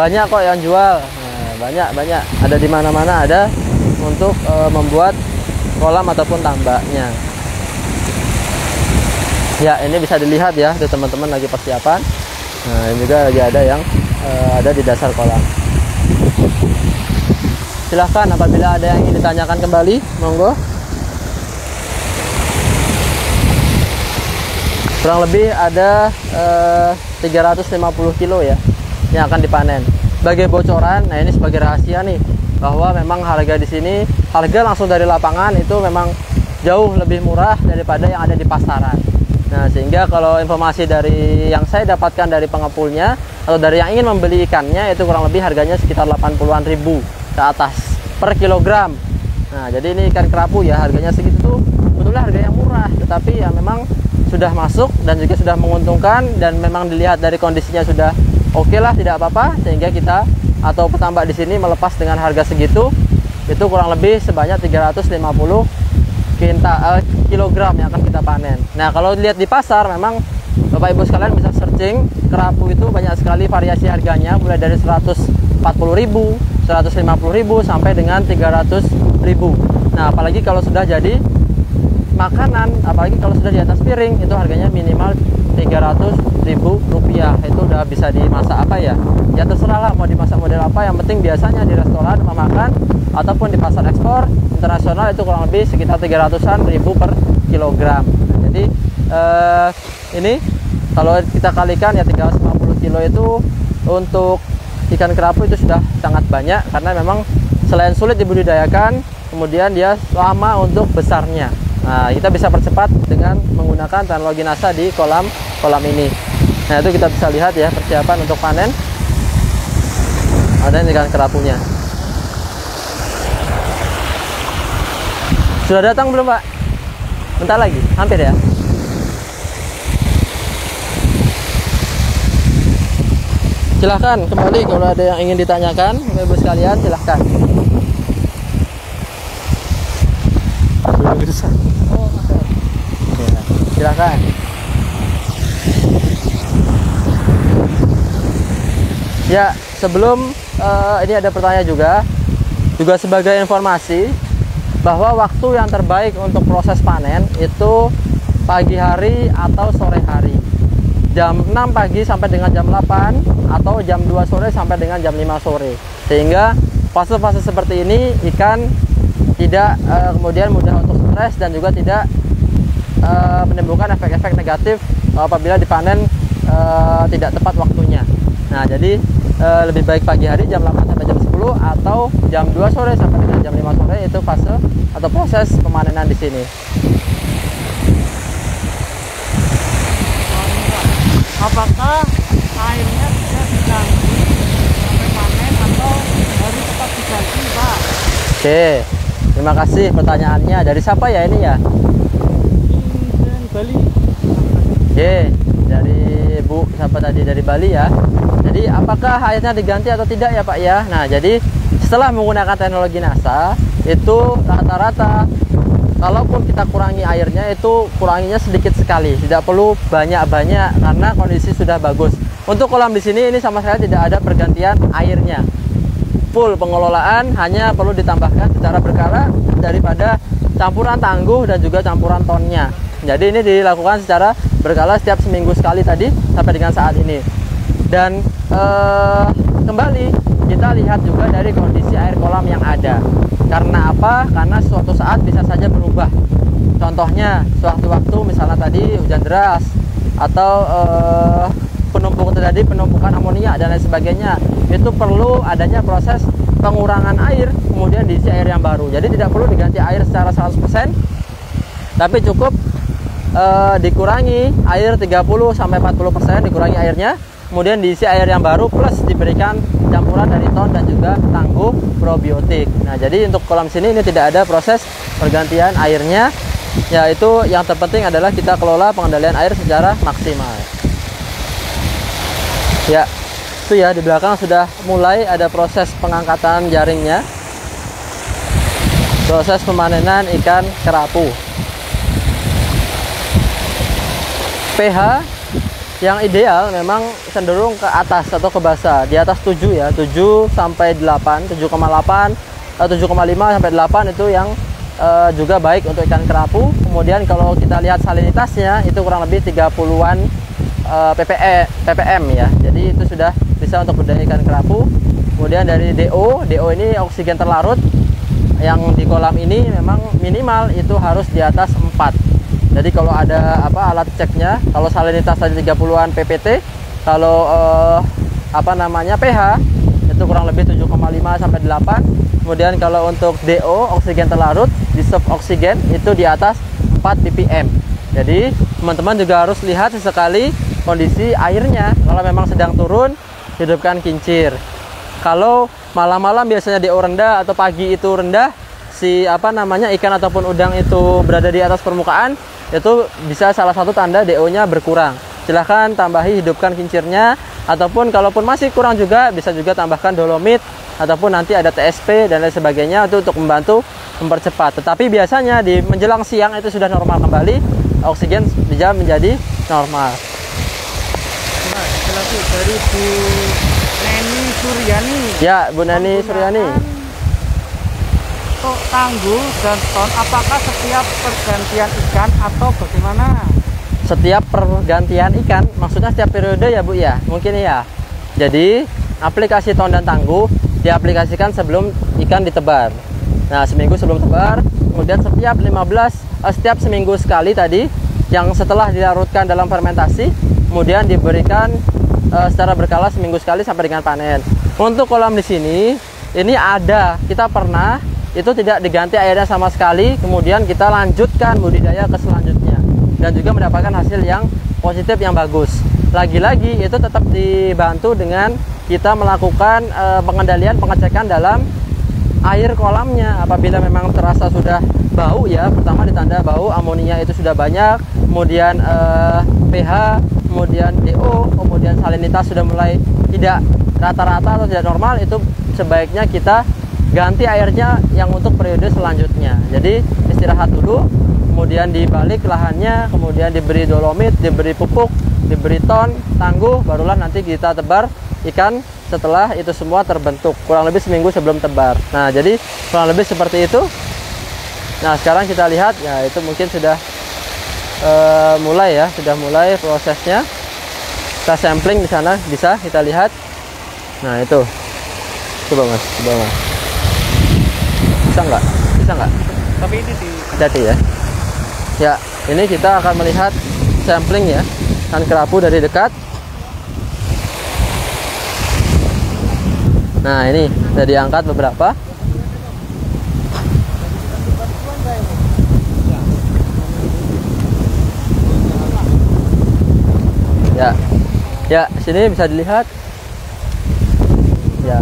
banyak kok yang jual. Nah, banyak. Ada di mana-mana ada untuk membuat kolam ataupun tambaknya. Ya, ini bisa dilihat ya, tuh teman-teman lagi persiapan. Nah, ini juga lagi ada yang ada di dasar kolam. Silahkan apabila ada yang ingin ditanyakan kembali, monggo. Kurang lebih ada 350 kilo ya yang akan dipanen. Sebagai bocoran, nah ini sebagai rahasia nih, bahwa memang harga di sini, harga langsung dari lapangan itu memang jauh lebih murah daripada yang ada di pasaran. Nah, sehingga kalau informasi dari yang saya dapatkan dari pengepulnya atau dari yang ingin membeli ikannya, itu kurang lebih harganya sekitar 80-an ribu ke atas per kilogram. Nah, jadi ini ikan kerapu ya, harganya segitu tuh sebetulnya harga yang murah, tetapi ya memang sudah masuk dan juga sudah menguntungkan, dan memang dilihat dari kondisinya sudah oke lah, tidak apa-apa, sehingga kita atau petambak di sini melepas dengan harga segitu. Itu kurang lebih sebanyak 350 kilogram yang akan kita panen. Nah, kalau dilihat di pasar, memang Bapak Ibu sekalian bisa searching, kerapu itu banyak sekali variasi harganya, mulai dari 140.000, 150.000 sampai dengan 300.000. Nah, apalagi kalau sudah jadi makanan, apalagi kalau sudah di atas piring, itu harganya minimal 300.000 rupiah. Itu udah bisa dimasak apa ya? Ya terserah lah mau dimasak model apa, yang penting biasanya di restoran memakan ataupun di pasar ekspor internasional itu kurang lebih sekitar 300-an ribu per kilogram. Nah, jadi ini kalau kita kalikan ya 350 kilo itu untuk ikan kerapu itu sudah sangat banyak, karena memang selain sulit dibudidayakan, kemudian dia lama untuk besarnya. Nah, kita bisa percepat dengan menggunakan teknologi NASA di kolam ini. Nah, itu kita bisa lihat ya persiapan untuk panen. Ada ikan kerapunya. Sudah datang belum, Pak? Bentar lagi, hampir ya. Silahkan kembali kalau ada yang ingin ditanyakan, Bapak Ibu sekalian, silahkan. Oh, ya, silahkan. Ya, sebelum ini ada pertanyaan juga sebagai informasi bahwa waktu yang terbaik untuk proses panen itu pagi hari atau sore hari, jam 6 pagi sampai dengan jam 8, atau jam 2 sore sampai dengan jam 5 sore. Sehingga fase-fase seperti ini ikan tidak kemudian mudah untuk stres dan juga tidak menimbulkan efek-efek negatif apabila dipanen tidak tepat waktunya. Nah, jadi lebih baik pagi hari jam 8 sampai jam 10, atau jam 2 sore sampai dengan jam 5 sore, itu fase atau proses pemanenan di sini. Apakah airnya bisa diganti sampai panen atau harus tetap diganti, Pak? Oke, terima kasih pertanyaannya. Dari siapa ya ini ya? Dari Bali. Oke, dari Bu siapa tadi, dari Bali ya. Jadi apakah airnya diganti atau tidak ya, Pak ya? Nah, jadi setelah menggunakan teknologi NASA, itu rata-rata kalaupun kita kurangi airnya, itu kuranginya sedikit sekali, tidak perlu banyak-banyak karena kondisi sudah bagus. Untuk kolam di sini ini sama sekali tidak ada pergantian airnya, full pengelolaan, hanya perlu ditambahkan secara berkala daripada campuran tangguh dan juga campuran tonnya. Jadi ini dilakukan secara berkala setiap seminggu sekali tadi sampai dengan saat ini. Dan kembali kita lihat juga dari kondisi air kolam yang ada. Karena apa? Karena suatu saat bisa saja berubah. Contohnya, sewaktu-waktu misalnya tadi hujan deras atau penumpukan amonia dan lain sebagainya, itu perlu adanya proses pengurangan air, kemudian diisi air yang baru. Jadi tidak perlu diganti air secara 100%, tapi cukup dikurangi air 30-40%, dikurangi airnya, kemudian diisi air yang baru plus diberikan campuran dari ton dan juga tangguh probiotik. Nah, jadi untuk kolam sini ini tidak ada proses pergantian airnya, yaitu yang terpenting adalah kita kelola pengendalian air secara maksimal. Ya, itu ya, di belakang sudah mulai ada proses pengangkatan jaringnya, proses pemanenan ikan kerapu. pH yang ideal memang cenderung ke atas atau ke basa, di atas 7 ya, 7 sampai 8, 7,8, 7,5 sampai 8 itu yang juga baik untuk ikan kerapu. Kemudian kalau kita lihat salinitasnya itu kurang lebih 30-an ppm ya. Jadi itu sudah bisa untuk budidaya ikan kerapu. Kemudian dari DO ini oksigen terlarut yang di kolam ini memang minimal itu harus di atas 4. Jadi kalau ada alat ceknya, kalau salinitas tadi 30-an ppt, kalau pH itu kurang lebih 7,5 sampai 8. Kemudian kalau untuk DO oksigen terlarut, dissolved oksigen itu di atas 4 ppm. Jadi teman-teman juga harus lihat sesekali kondisi airnya. Kalau memang sedang turun, hidupkan kincir. Kalau malam-malam biasanya DO rendah atau pagi itu rendah, ikan ataupun udang itu berada di atas permukaan, itu bisa salah satu tanda DO-nya berkurang. Silahkan tambahi, hidupkan kincirnya, ataupun kalaupun masih kurang juga bisa juga tambahkan dolomit ataupun nanti ada TSP dan lain sebagainya itu untuk membantu mempercepat. Tetapi biasanya di menjelang siang itu sudah normal kembali, oksigen bisa menjadi normal. Nah, lagi dari Bu Neni Suryani. Ya, Bu Neni Suryani. Untuk tangguh dan ton, apakah setiap pergantian ikan atau bagaimana? Setiap pergantian ikan, maksudnya setiap periode ya Bu ya, mungkin ya. Jadi aplikasi ton dan tangguh diaplikasikan sebelum ikan ditebar. Nah, seminggu sebelum tebar, kemudian setiap seminggu sekali tadi, yang setelah dilarutkan dalam fermentasi, kemudian diberikan secara berkala seminggu sekali sampai dengan panen. Untuk kolam di sini, ini kita pernah itu tidak diganti airnya sama sekali, kemudian kita lanjutkan budidaya ke selanjutnya dan juga mendapatkan hasil yang positif yang bagus. Lagi-lagi itu tetap dibantu dengan kita melakukan pengendalian, pengecekan dalam air kolamnya. Apabila memang terasa sudah bau ya, pertama ditanda bau, amonia itu sudah banyak, kemudian pH, kemudian DO, kemudian salinitas sudah mulai tidak rata-rata atau tidak normal, itu sebaiknya kita ganti airnya yang untuk periode selanjutnya. Jadi istirahat dulu, kemudian dibalik lahannya, kemudian diberi dolomit, diberi pupuk, diberi ton, tangguh, barulah nanti kita tebar ikan setelah itu semua terbentuk, kurang lebih seminggu sebelum tebar. Nah, jadi kurang lebih seperti itu. Nah, sekarang kita lihat ya, itu mungkin sudah sudah mulai prosesnya. Kita sampling di sana, bisa kita lihat. Nah, itu coba mas. Bisa nggak? Tapi ini hati-hati ya. Ya, ini kita akan melihat sampling ya, ikan kerapu dari dekat. Nah, ini sudah diangkat beberapa. Ya, sini bisa dilihat. Ya.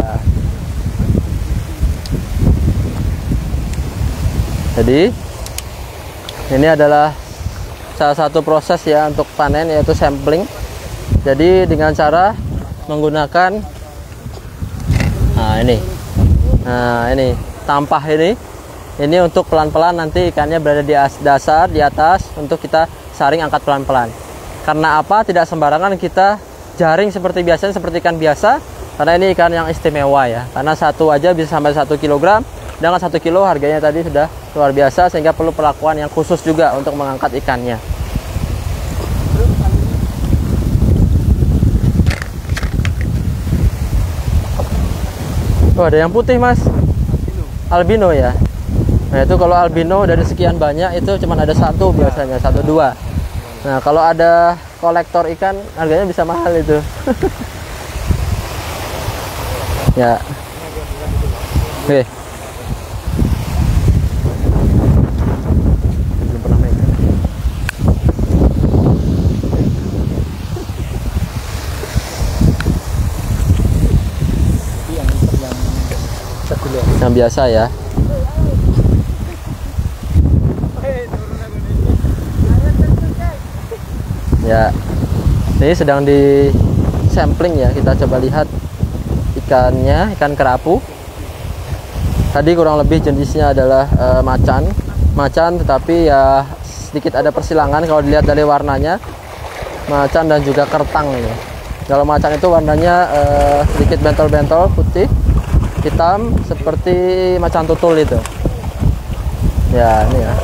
Jadi ini adalah salah satu proses ya untuk panen, yaitu sampling. Jadi dengan cara menggunakan ini tampah ini untuk pelan-pelan nanti ikannya berada di dasar, di atas, untuk kita saring angkat pelan-pelan. Karena apa? Tidak sembarangan kita jaring seperti biasanya, seperti ikan biasa, karena ini ikan yang istimewa ya, karena satu aja bisa sampai 1 kg. Dengan 1 kilo harganya tadi sudah luar biasa, sehingga perlu perlakuan yang khusus juga untuk mengangkat ikannya. Oh, ada yang putih, Mas. Albino ya. Nah, itu kalau albino dari sekian banyak itu cuma ada satu biasanya, satu dua. Nah, kalau ada kolektor ikan harganya bisa mahal itu. Ya. Oke. Belum pernah main. Yang biasa ya. Ya, ini sedang di sampling ya. Kita coba lihat ikannya, ikan kerapu. Tadi kurang lebih jenisnya adalah macan, tetapi ya sedikit ada persilangan kalau dilihat dari warnanya. Macan dan juga kertang ini. Kalau macan itu warnanya sedikit bentol-bentol putih, hitam seperti macan tutul itu. Ya, ini ya.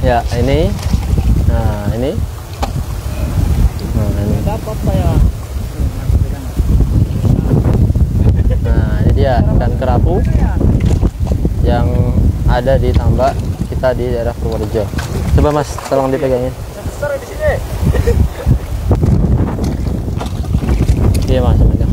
Ya, ini. Nah, ini. Nah, ini. Dapat saya. Nah, ini dia ikan kerapu yang ada di tambak kita di daerah Purworejo. Coba Mas, tolong dipegangin. Besar di sini. Iya Mas, pegang.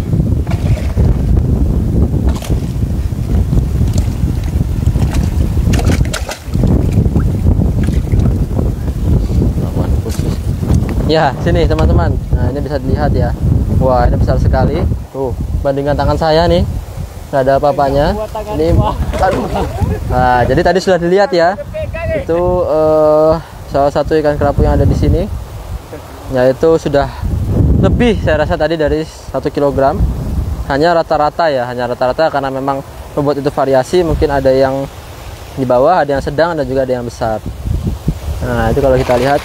Ya, sini teman-teman. Nah, ini bisa dilihat ya. Wah, ini besar sekali. Tuh, bandingkan tangan saya nih. Nggak ada apa-apanya. Ini, aduh. Nah, jadi tadi sudah dilihat ya. Itu salah satu ikan kerapu yang ada di sini. Yaitu sudah lebih, saya rasa tadi dari 1 kg. Hanya rata-rata ya, hanya rata-rata karena memang bobot itu variasi. Mungkin ada yang di bawah, ada yang sedang, dan juga ada yang besar. Nah, itu kalau kita lihat.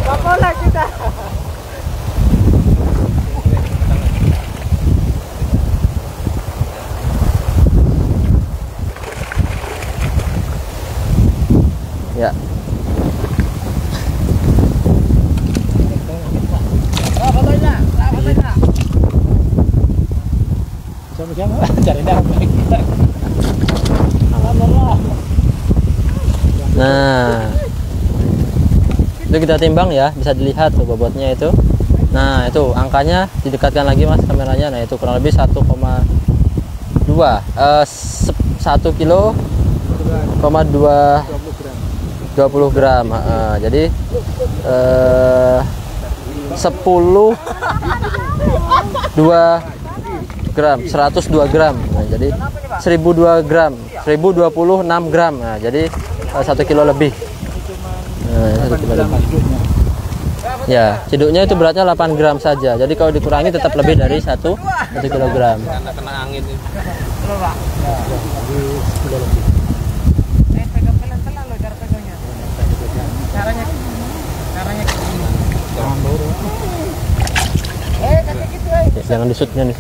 Apa kita? Ya. Sama-sama cari dah. Nah, itu kita timbang ya, bisa dilihat tuh bobotnya itu. Nah, itu angkanya didekatkan lagi Mas kameranya. Nah, itu kurang lebih 1,2 1 kilo 20 gram. Jadi 10 2 gram, 102 gram. Nah, jadi 1002 gram, 1026 gram. Nah, jadi 1 kilo lebih. Nah, 1 kilo lebih. Ya, ciduknya itu beratnya 8 gram saja. Jadi kalau dikurangi tetap lebih dari 1 kilogram. Karena kena angin ini. Pegang pelan-pelan loh cara pegangnya. Caranya jangan baru. Kasih gitu Ya, jangan disutnya nih.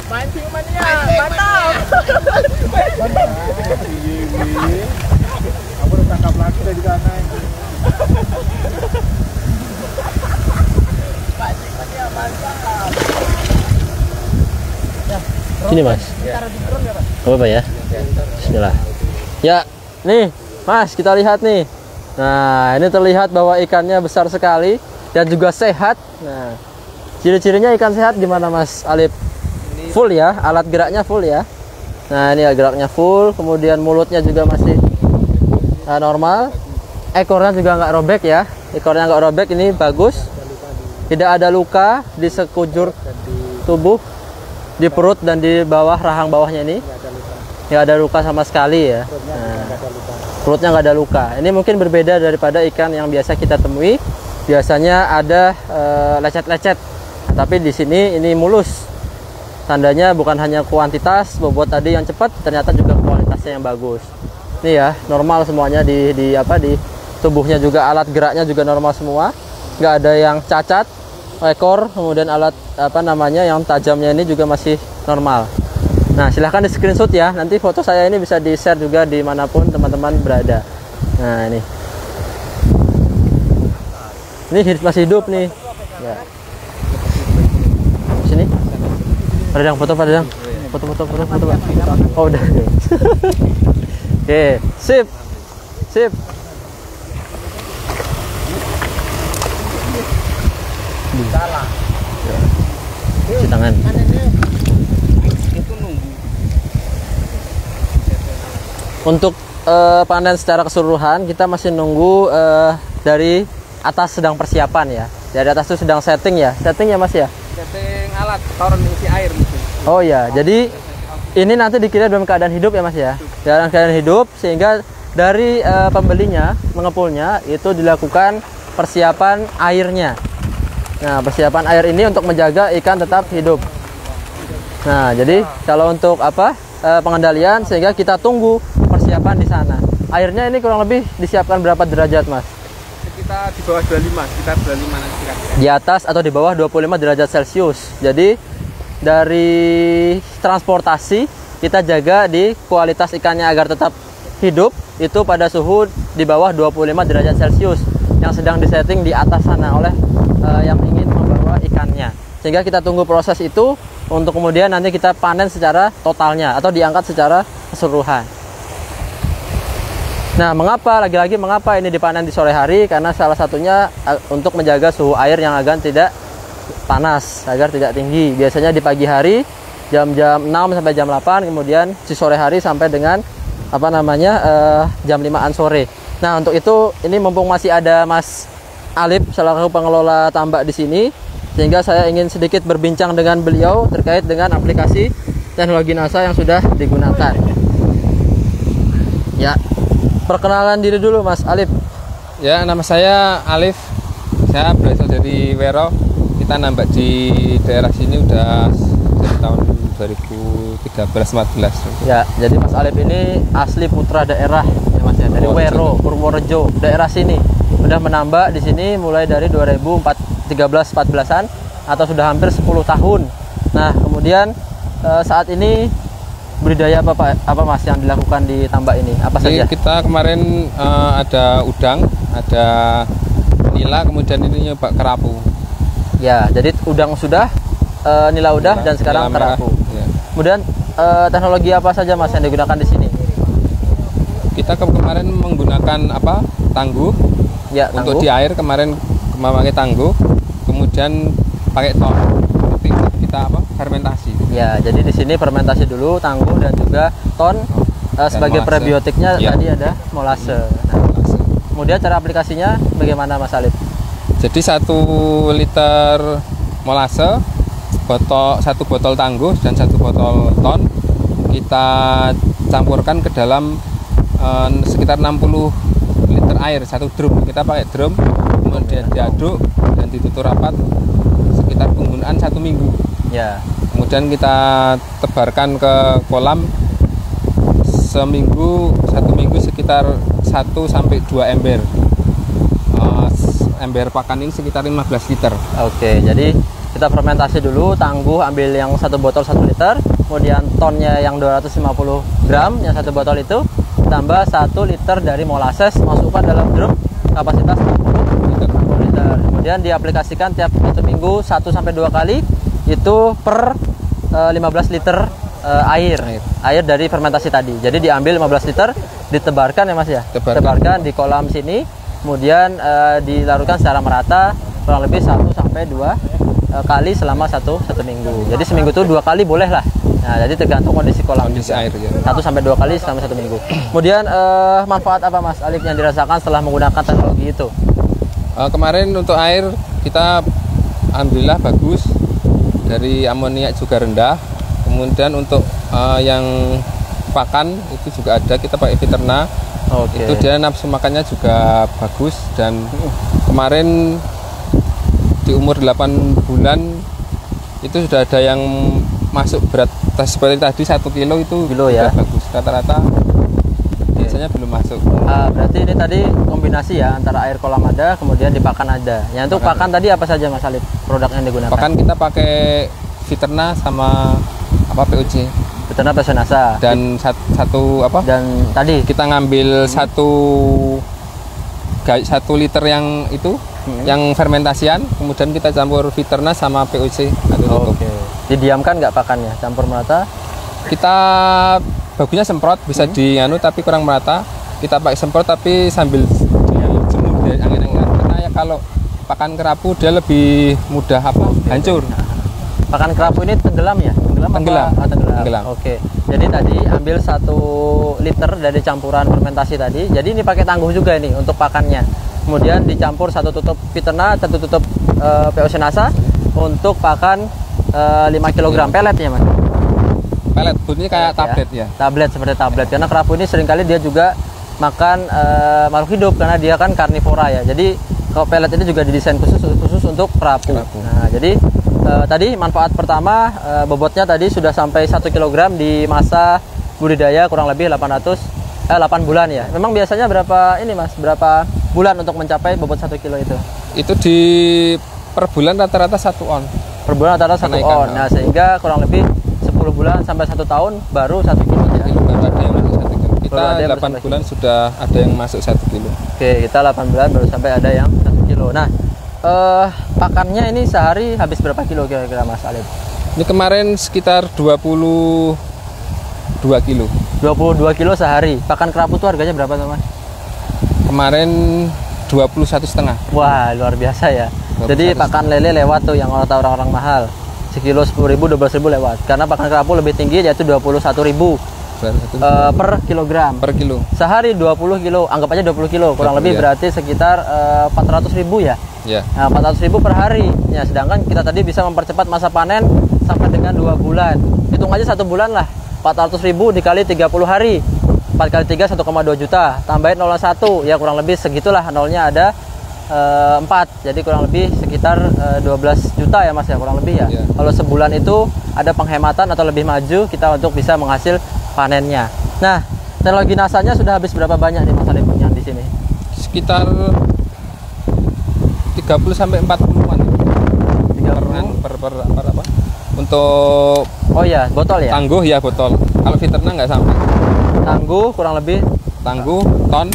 Mancing mania, mantap. Kamu udah tangkap lagi dari sana. Mancing mania, mantap. Sini Mas. Apa ya? Bismillah. Ya, nih Mas, kita lihat nih. Nah, ini terlihat bahwa ikannya besar sekali dan juga sehat. Nah, ciri-cirinya ikan sehat gimana Mas Alip? Full ya, alat geraknya full ya. Nah, ini geraknya full, kemudian mulutnya juga masih normal. Ekornya juga nggak robek ya. Ekornya nggak robek, ini bagus. Tidak ada luka di sekujur tubuh, di perut dan di bawah rahang bawahnya ini. Nggak ada luka sama sekali ya. Nah, perutnya nggak ada luka. Ini mungkin berbeda daripada ikan yang biasa kita temui. Biasanya ada lecet-lecet. Nah, tapi di sini ini mulus. Tandanya bukan hanya kuantitas bobot tadi yang cepat, ternyata juga kualitasnya yang bagus. Ini ya, normal semuanya di tubuhnya juga, alat geraknya juga normal semua. nggak ada yang cacat, ekor, kemudian alat apa namanya yang tajamnya ini juga masih normal. Nah, silahkan di screenshot ya, nanti foto saya ini bisa di share juga dimanapun teman-teman berada. Nah, ini masih hidup nih ya. Sini Padang, foto Padang, foto Pak. Oh udah. Oke, sip. Salah. Cuci tangan. Itu nunggu. Untuk panen secara keseluruhan kita masih nunggu dari atas sedang persiapan ya. Dari atas itu sedang setting ya. Setting ya Mas ya? Setting alat toren isi air mungkin. Oh ya, jadi ini nanti dikira dalam keadaan hidup ya Mas ya. Dalam keadaan hidup sehingga dari pembelinya, mengepulnya itu dilakukan persiapan airnya. Nah, persiapan air ini untuk menjaga ikan tetap hidup. Nah, jadi kalau untuk pengendalian sehingga kita tunggu persiapan di sana. Airnya ini kurang lebih disiapkan berapa derajat, Mas? Sekitar di bawah 25, sekitar 25 nanti kan. Di atas atau di bawah 25 derajat Celcius. Jadi dari transportasi kita jaga di kualitas ikannya agar tetap hidup itu pada suhu di bawah 25 derajat Celcius yang sedang disetting di atas sana oleh yang ingin membawa ikannya. Sehingga kita tunggu proses itu untuk kemudian nanti kita panen secara totalnya atau diangkat secara keseluruhan. Nah, mengapa ini dipanen di sore hari? Karena salah satunya untuk menjaga suhu air yang agar tidak panas, agar tidak tinggi. Biasanya di pagi hari jam-jam 6 sampai jam 8, kemudian di sore hari sampai dengan jam 5-an sore. Nah, untuk itu ini mumpung masih ada Mas Alif selaku pengelola tambak di sini, sehingga saya ingin sedikit berbincang dengan beliau terkait dengan aplikasi teknologi NASA yang sudah digunakan. Ya, perkenalan diri dulu Mas Alif. Ya, nama saya Alif. Saya berasal dari Wero. Kita nambak di daerah sini udah dari tahun 2013-14. Ya, jadi Mas Alif ini asli putra daerah ya Mas ya, dari Wero, Purworejo, daerah sini. Sudah menambak di sini mulai dari 2013-14an atau sudah hampir 10 tahun. Nah, kemudian saat ini budidaya apa Mas yang dilakukan di tambak ini? Apa Jadi saja? kita kemarin ada udang, ada nila, kemudian ini nyoba kerapu. Ya, jadi udang sudah, nila udah, dan sekarang kerapu. Ya. Kemudian teknologi apa saja Mas yang digunakan di sini? Kita kemarin menggunakan tangguh. Ya, Untuk tangguh. di air kemarin pakai tangguh, kemudian pakai ton. Nanti kita fermentasi. Ya, jadi di sini fermentasi dulu tangguh dan juga ton sebagai molase. prebiotiknya Ya. tadi ada molase. Nah, kemudian cara aplikasinya bagaimana Mas Alif? Jadi 1 liter molase, 1 botol tangguh dan 1 botol ton kita campurkan ke dalam sekitar 60 liter air, 1 drum. Kita pakai drum, kemudian diaduk dan ditutup rapat sekitar penggunaan 1 minggu. Ya. Kemudian kita tebarkan ke kolam 1 minggu sekitar 1 sampai 2 ember. Ember pakan ini sekitar 15 liter. Oke, jadi kita fermentasi dulu, tangguh ambil yang 1 botol 1 liter, kemudian tonnya yang 250 gram, yang 1 botol itu tambah 1 liter dari molasses, masukkan dalam drum kapasitas 60 liter. Kemudian diaplikasikan tiap 1 minggu 1 sampai 2 kali itu per 15 liter air dari fermentasi tadi. Jadi diambil 15 liter, ditebarkan ya Mas ya. Tebarkan di kolam sini, kemudian dilarutkan secara merata kurang lebih 1 sampai 2 kali selama satu minggu. Jadi seminggu itu 2 kali boleh lah. Nah, jadi tergantung kondisi kolam, kondisi air ya. 1 sampai 2 kali selama 1 minggu. Kemudian manfaat apa Mas Alif yang dirasakan setelah menggunakan teknologi itu? Kemarin untuk air kita alhamdulillah bagus, dari amoniak juga rendah. Kemudian untuk yang pakan itu juga ada, kita pakai Viterna. Oke. Itu dia nafsu makannya juga bagus, dan kemarin di umur 8 bulan itu sudah ada yang masuk berat seperti tadi 1 kilo itu ya. bagus. Rata-rata biasanya belum masuk. Berarti ini tadi kombinasi ya antara air kolam ada, kemudian di pakan ada. Yang untuk pakan tadi apa saja Mas Alif produk yang digunakan? Pakan kita pakai Viterna sama POC. Viterna Pesenasa. Dan satu apa? Dan tadi kita ngambil 1 liter yang itu, yang fermentasian, kemudian kita campur Viterna sama POC. Oke. Didiamkan nggak pakannya? Campur merata? Kita bagusnya semprot, bisa tapi kurang merata. Kita pakai semprot tapi sambil dijemur dari angin-angin. Karena ya kalau pakan kerapu dia lebih mudah hancur. Pakan kerapu ini tenggelam ya? Tenggelam. Tenggelam. Oke. Jadi tadi ambil 1 liter dari campuran fermentasi tadi. Jadi ini pakai tangguh juga ini untuk pakannya. Kemudian dicampur 1 tutup Viterna, 1 tutup POC Nasa untuk pakan 5 kg pelet ya Mas? Pelet, bunyinya kayak tablet ya? Tablet, seperti tablet. Karena kerapu ini seringkali dia juga makan makhluk hidup karena dia kan karnivora ya. Jadi kalau pelet ini juga didesain khusus untuk kerapu. Nah, jadi tadi manfaat pertama bobotnya tadi sudah sampai 1 kg di masa budidaya kurang lebih 8 bulan ya. Memang biasanya berapa ini Mas? Berapa bulan untuk mencapai bobot 1 kilo itu? Itu per bulan rata-rata 1 on. Per bulan rata-rata 1 on. Nah, sehingga kurang lebih 10 bulan sampai 1 tahun baru 1 kilo ya. Baru ada yang masuk 1 kilo. Kita 8 bulan sudah ada yang masuk 1 kilo. Oke, kita 8 bulan baru sampai ada yang 1 kilo. Nah, pakannya ini sehari habis berapa kilo kira-kira Mas Alif? Ini kemarin sekitar 22 kilo. 22 kilo sehari. Pakan kerapu tuh harganya berapa tuh Mas? Kemarin 21,5. Wah, luar biasa ya. Jadi pakan lele lewat tuh yang orang-orang mahal. Sekilo 10.000, 12.000 lewat. Karena pakan kerapu lebih tinggi yaitu 21.000 per kilogram. Per kilo. Sehari 20 kilo, anggap aja 20 kilo, kurang lebih berarti sekitar 400.000 ya. Ya. Nah, 400.000 per hari. Ya, sedangkan kita tadi bisa mempercepat masa panen sampai dengan 2 bulan. Hitung aja 1 bulan lah. 400.000 dikali 30 hari. 4 kali 3 1,2 juta. Tambahin 0,1 ya kurang lebih segitulah, nolnya ada 4. Jadi kurang lebih sekitar 12 juta ya Mas ya, kurang lebih ya. Kalau sebulan itu ada penghematan atau lebih maju kita untuk bisa menghasil panennya. Nah, teknologi nasanya sudah habis berapa banyak nih Mas Alif yang di sini? Sekitar 30 sampai 40-an. 30 per apa? Untuk botol ya? Tangguh ya botol. Kalau Viterna nggak sampai. Tangguh kurang lebih ton.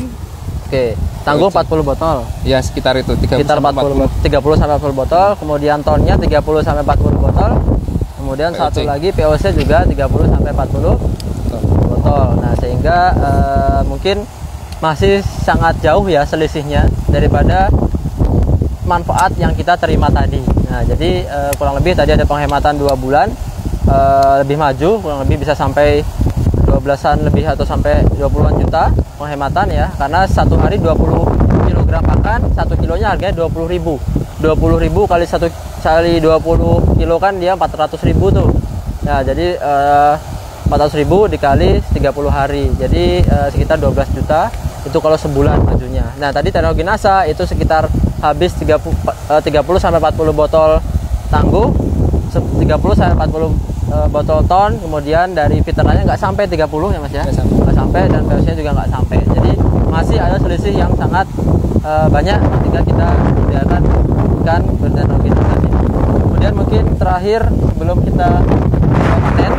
Oke. Tangguh 40 botol. Ya, sekitar itu 30 sampai 40 botol, kemudian tonnya 30 sampai 40 botol. Kemudian POC. Satu lagi POC juga 30 sampai 40 botol. Nah, sehingga mungkin masih sangat jauh ya selisihnya daripada manfaat yang kita terima tadi. Nah, jadi kurang lebih tadi ada penghematan 2 bulan, lebih maju, kurang lebih bisa sampai 12-an lebih atau sampai 20-an juta penghematan ya, karena satu hari 20 kg pakan, 1 kilonya harganya 20.000. 20.000 kali 20 kilo kan dia 400.000 tuh. Nah, jadi 400.000 dikali 30 hari. Jadi sekitar 12 juta itu kalau sebulan majunya. Nah, tadi teknologi NASA itu sekitar habis 30 sampai 40 botol tangguh, 30 sampai 40 botol ton, kemudian dari Viterna-nya nggak sampai 30 ya Mas ya, nggak sampai, dan POC-nya juga nggak sampai. Jadi masih ada selisih yang sangat banyak ketika kita membiarkan ikan berteknologi NASA ini. Kemudian mungkin terakhir sebelum kita panen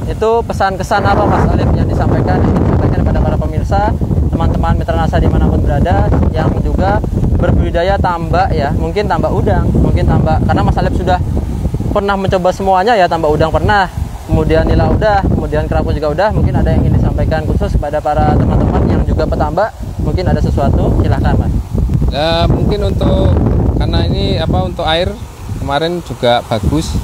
itu pesan-kesan apa Mas Alif yang disampaikan kepada para pemirsa, teman-teman mitra NASA dimanapun berada yang juga berbudidaya tambak ya, mungkin tambak udang, mungkin tambak, karena Mas Alif sudah pernah mencoba semuanya ya, tambak udang pernah, kemudian nila udah, kemudian kerapu juga udah. Mungkin ada yang ingin disampaikan khusus kepada para teman-teman yang juga petambak, mungkin ada sesuatu, silahkan Mas. Ya, mungkin karena ini untuk air kemarin juga bagus,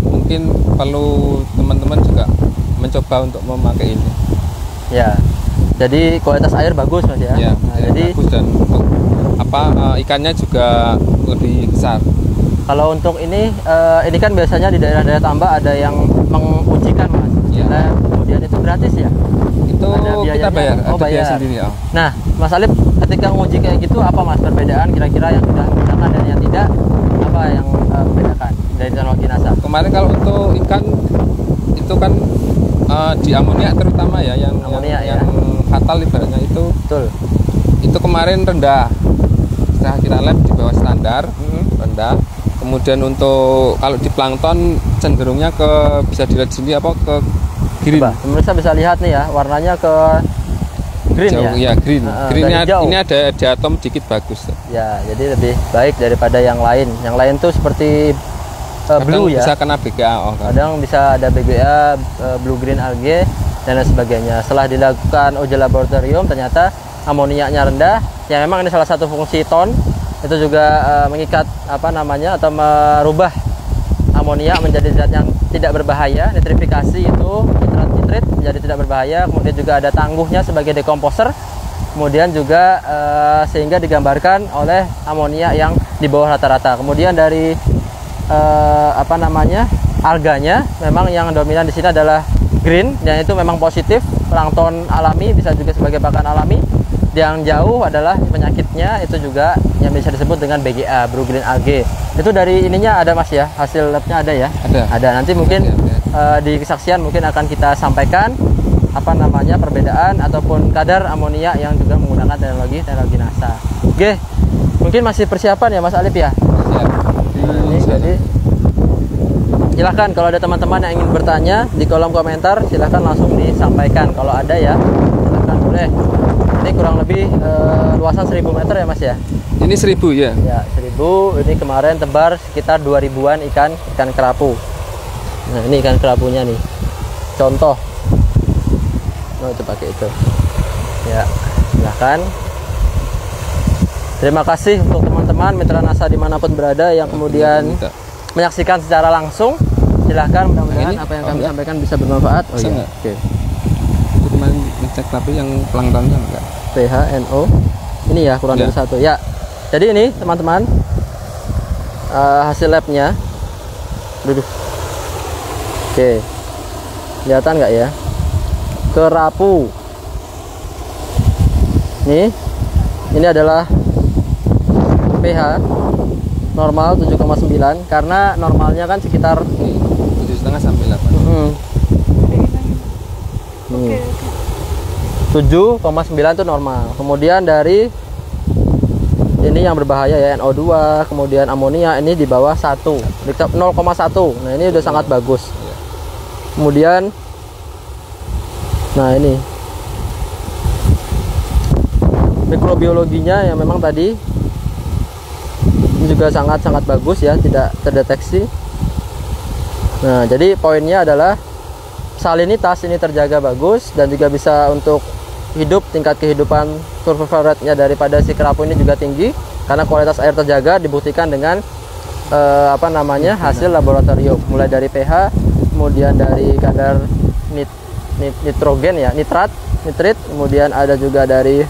mungkin perlu teman-teman juga mencoba untuk memakai ini ya. Jadi kualitas air bagus Mas ya, nah, jadi bagus, dan untuk ikannya juga lebih besar. Kalau untuk ini kan biasanya di daerah-daerah tambak ada yang mengujikan Mas. Ya. Kemudian itu gratis ya? Itu kita bayar, bayar sendiri ya. Nah, Mas Alif ketika menguji kayak gitu apa Mas perbedaan kira-kira yang sudah menggunakan dan yang tidak? Apa yang membedakan dari teknologi NASA? Kemarin kalau untuk ikan itu kan di amonia terutama ya, yang Amonia, yang fatal ibaratnya Betul. itu kemarin rendah. Setelah kita lab di bawah standar, rendah. Kemudian untuk kalau di plankton cenderungnya ke, bisa dilihat sini apa, ke green. Coba, pemirsa bisa lihat nih ya, warnanya ke green Jauh, ya. ya green. Greennya dari jauh. ini ada diatom dikit bagus. Ya, jadi lebih baik daripada yang lain. Yang lain tuh seperti blue ya. Bisa kena BGA. Kadang bisa ada BGA, blue green algae dan lain sebagainya. Setelah dilakukan uji laboratorium, ternyata amoniaknya rendah. Ya memang ini salah satu fungsi ton. Itu juga mengikat apa namanya, atau merubah amonia menjadi zat yang tidak berbahaya. Nitrifikasi itu nitrit menjadi tidak berbahaya. Kemudian juga ada tangguhnya sebagai dekomposer. Kemudian juga sehingga digambarkan oleh amonia yang di bawah rata-rata. Kemudian dari apa namanya, alganya memang yang dominan di sini adalah green, dan itu memang positif, plankton alami, bisa juga sebagai pakan alami. Yang jauh adalah penyakitnya, itu juga yang bisa disebut dengan BGA, blue green algae. Itu dari ininya ada Mas ya, hasil labnya ada ya? Ada. Nanti mungkin di kesaksian mungkin akan kita sampaikan apa namanya, perbedaan ataupun kadar amonia yang juga menggunakan teknologi NASA. Oke, mungkin masih persiapan ya Mas Alif ya? Ini jadi silahkan kalau ada teman-teman yang ingin bertanya di kolom komentar, silahkan langsung disampaikan kalau ada ya, silahkan boleh. Ini kurang lebih luasan 1000 meter ya Mas ya? Ini 1000 ya? Ya 1000. Ini kemarin tebar sekitar 2000-an ikan kerapu. Nah ini ikan kerapunya nih, contoh. Oh itu pakai itu ya, silahkan. Terima kasih untuk teman-teman mitra NASA dimanapun berada yang kemudian menyaksikan secara langsung. Silahkan, mudah-mudahan apa yang kami sampaikan bisa bermanfaat. Oh iya. Oke. Cuman ngecek tapi yang planktonnya enggak. PHNO ini ya kurang dari 1 ya. Jadi ini teman-teman hasil labnya. Duduk. Oke, kelihatan nggak ya? Kerapu. Ini adalah pH normal 7,9 karena normalnya kan sekitar 7,5 sampai 8. 7,9 itu normal. Kemudian dari ini yang berbahaya ya, NO2, kemudian amonia ini di bawah 1, 0,1. Nah, ini udah sangat bagus. Kemudian nah ini mikrobiologinya yang memang tadi ini juga sangat-sangat bagus ya, tidak terdeteksi. Nah, jadi poinnya adalah salinitas ini terjaga bagus dan juga bisa untuk hidup, tingkat kehidupan survival rate-nya daripada si kerapu ini juga tinggi karena kualitas air terjaga, dibuktikan dengan apa namanya, hasil laboratorium, mulai dari pH, kemudian dari kadar nitrogen ya, nitrit, kemudian ada juga dari